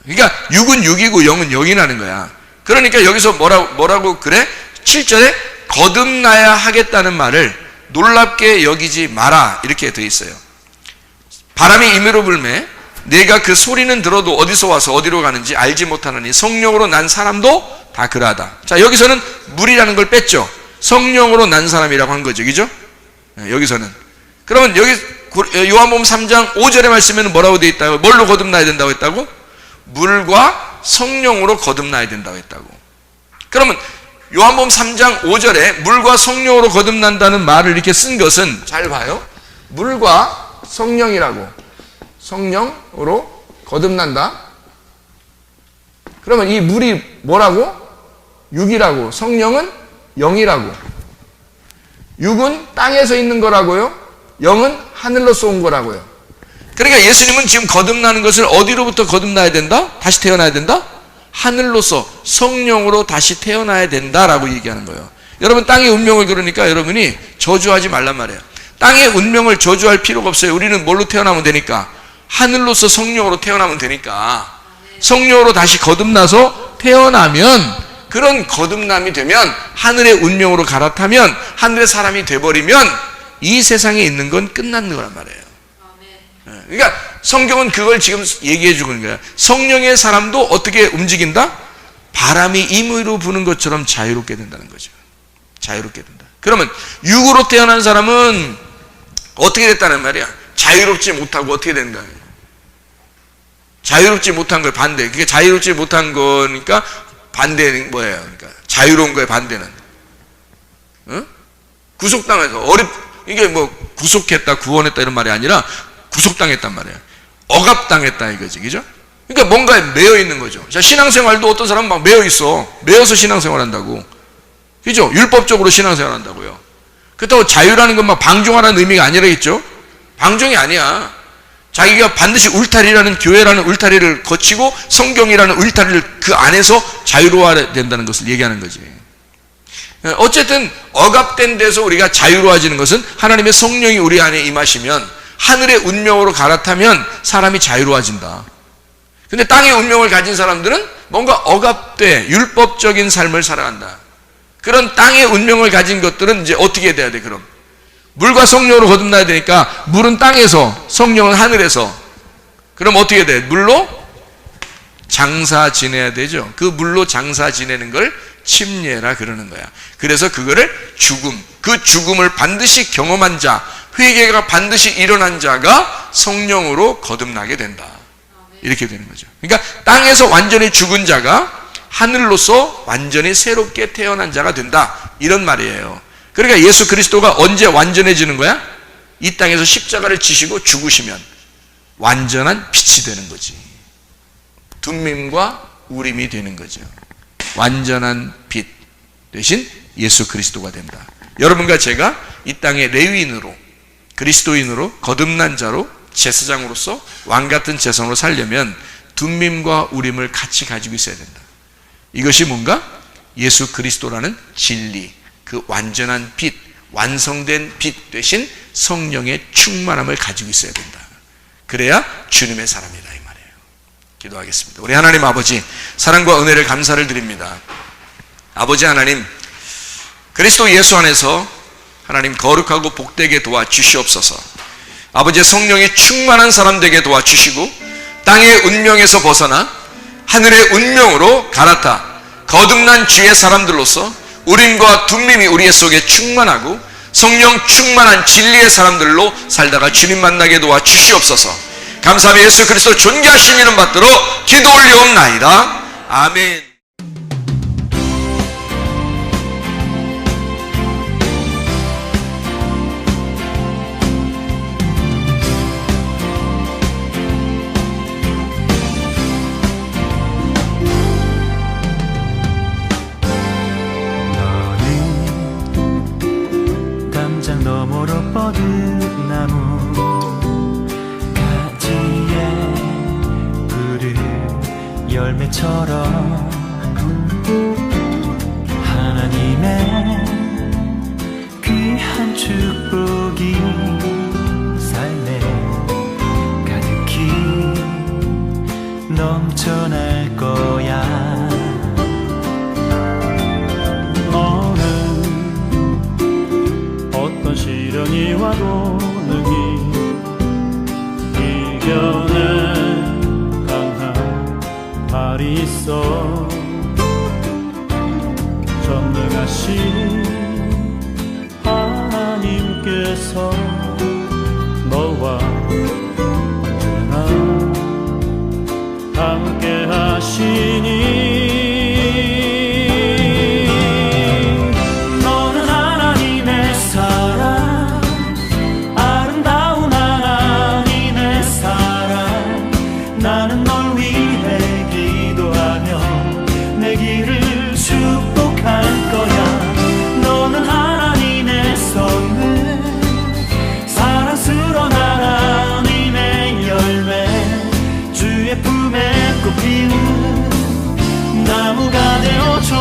그러니까 육은 육이고 영은 영이라는 거야. 그러니까 여기서 뭐라고 그래? 7절에 거듭나야 하겠다는 말을 놀랍게 여기지 마라 이렇게 되어 있어요. 바람이 임의로 불매 내가 그 소리는 들어도 어디서 와서 어디로 가는지 알지 못하느니 성령으로 난 사람도 다 그러하다. 자, 여기서는 물이라는 걸 뺐죠. 성령으로 난 사람이라고 한 거죠. 그죠? 여기서는. 그러면 여기 요한복음 3장 5절의 말씀에는 뭐라고 되어 있다고? 뭘로 거듭나야 된다고 했다고? 물과 성령으로 거듭나야 된다고 했다고. 그러면 요한복음 3장 5절에 물과 성령으로 거듭난다는 말을 이렇게 쓴 것은 잘 봐요. 물과 성령이라고. 성령으로 거듭난다. 그러면 이 물이 뭐라고? 육이라고. 성령은 영이라고. 육은 땅에서 있는 거라고요, 영은 하늘로서 온 거라고요. 그러니까 예수님은 지금 거듭나는 것을 어디로부터 거듭나야 된다? 다시 태어나야 된다? 하늘로서 성령으로 다시 태어나야 된다라고 얘기하는 거예요. 여러분 땅의 운명을 그러니까 여러분이 저주하지 말란 말이에요. 땅의 운명을 저주할 필요가 없어요. 우리는 뭘로 태어나면 되니까? 하늘로서 성령으로 태어나면 되니까. 성령으로 다시 거듭나서 태어나면, 그런 거듭남이 되면, 하늘의 운명으로 갈아타면, 하늘의 사람이 돼버리면 이 세상에 있는 건 끝난 거란 말이에요. 그러니까 성경은 그걸 지금 얘기해 주고 있는 거야. 성령의 사람도 어떻게 움직인다? 바람이 임의로 부는 것처럼 자유롭게 된다는 거죠. 자유롭게 된다. 그러면 육으로 태어난 사람은 어떻게 됐다는 말이야? 자유롭지 못하고 어떻게 된다? 자유롭지 못한 걸 반대. 그게 자유롭지 못한 거니까 반대는 뭐예요? 그러니까 자유로운 거에 반대는 구속당해서 이게 뭐 구속했다, 구원했다 이런 말이 아니라 구속당했단 말이에요. 억압당했다 이거지, 그죠? 그러니까 뭔가에 매여 있는 거죠. 자, 신앙생활도 어떤 사람은 막 매여 있어. 매여서 신앙생활 한다고, 그죠? 율법적으로 신앙생활 한다고요. 그렇다고 자유라는 건 막 방종하라는 의미가 아니라겠죠? 방종이 아니야. 자기가 반드시 울타리라는, 교회라는 울타리를 거치고 성경이라는 울타리를 그 안에서 자유로워야 된다는 것을 얘기하는 거지. 어쨌든 억압된 데서 우리가 자유로워지는 것은 하나님의 성령이 우리 안에 임하시면, 하늘의 운명으로 갈아타면 사람이 자유로워진다. 근데 땅의 운명을 가진 사람들은 뭔가 억압돼 율법적인 삶을 살아간다. 그런 땅의 운명을 가진 것들은 이제 어떻게 돼야 돼? 그럼 물과 성령으로 거듭나야 되니까, 물은 땅에서, 성령은 하늘에서. 그럼 어떻게 돼? 물로 장사 지내야 되죠. 그 물로 장사 지내는 걸 침례라 그러는 거야. 그래서 그거를 죽음, 그 죽음을 반드시 경험한 자, 회개가 반드시 일어난 자가 성령으로 거듭나게 된다. 이렇게 되는 거죠. 그러니까 땅에서 완전히 죽은 자가 하늘로서 완전히 새롭게 태어난 자가 된다, 이런 말이에요. 그러니까 예수 그리스도가 언제 완전해지는 거야? 이 땅에서 십자가를 지시고 죽으시면 완전한 빛이 되는 거지. 둠밈과 우림이 되는 거죠. 완전한 빛 대신 예수 그리스도가 된다. 여러분과 제가 이 땅의 레위인으로, 그리스도인으로, 거듭난 자로, 제사장으로서 왕같은 제사장으로 살려면 둠밈과 우림을 같이 가지고 있어야 된다. 이것이 뭔가? 예수 그리스도라는 진리, 그 완전한 빛, 완성된 빛 대신 성령의 충만함을 가지고 있어야 된다. 그래야 주님의 사람이다, 이 말이에요. 기도하겠습니다. 우리 하나님 아버지, 사랑과 은혜를 감사를 드립니다. 아버지 하나님, 그리스도 예수 안에서 하나님 거룩하고 복되게 도와주시옵소서. 아버지의 성령이 충만한 사람 되게 도와주시고, 땅의 운명에서 벗어나 하늘의 운명으로 갈아타 거듭난 주의 사람들로서 우림과 둠밈이 우리의 속에 충만하고 성령 충만한 진리의 사람들로 살다가 주님 만나게 도와주시옵소서. 감사하며 예수 그리스도 존귀하신 이름 받들어 기도 올리옵나이다. 아멘. 너머로 뻗은 나무 가지에 푸른 열매처럼 하나님의 귀한 축복이 삶에 가득히 넘쳐날 거야. 시련이 와도 능히 이겨낼 강한 발이 있어. 전능하신 하나님께서 너와 언제나 함께 하시니 나무가 되어줘.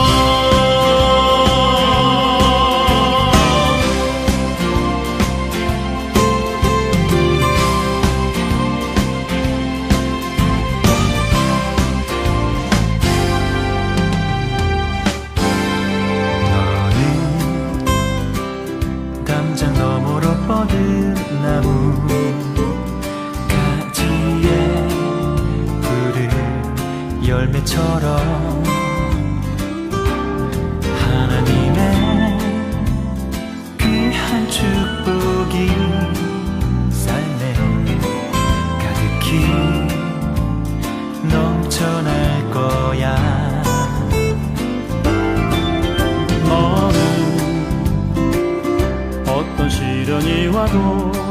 너는 담장 너머로 뻗은 나무 가지에 푸른 열매처럼 하나님의 귀한 축복이 삶에 가득히 넘쳐날 거야. 또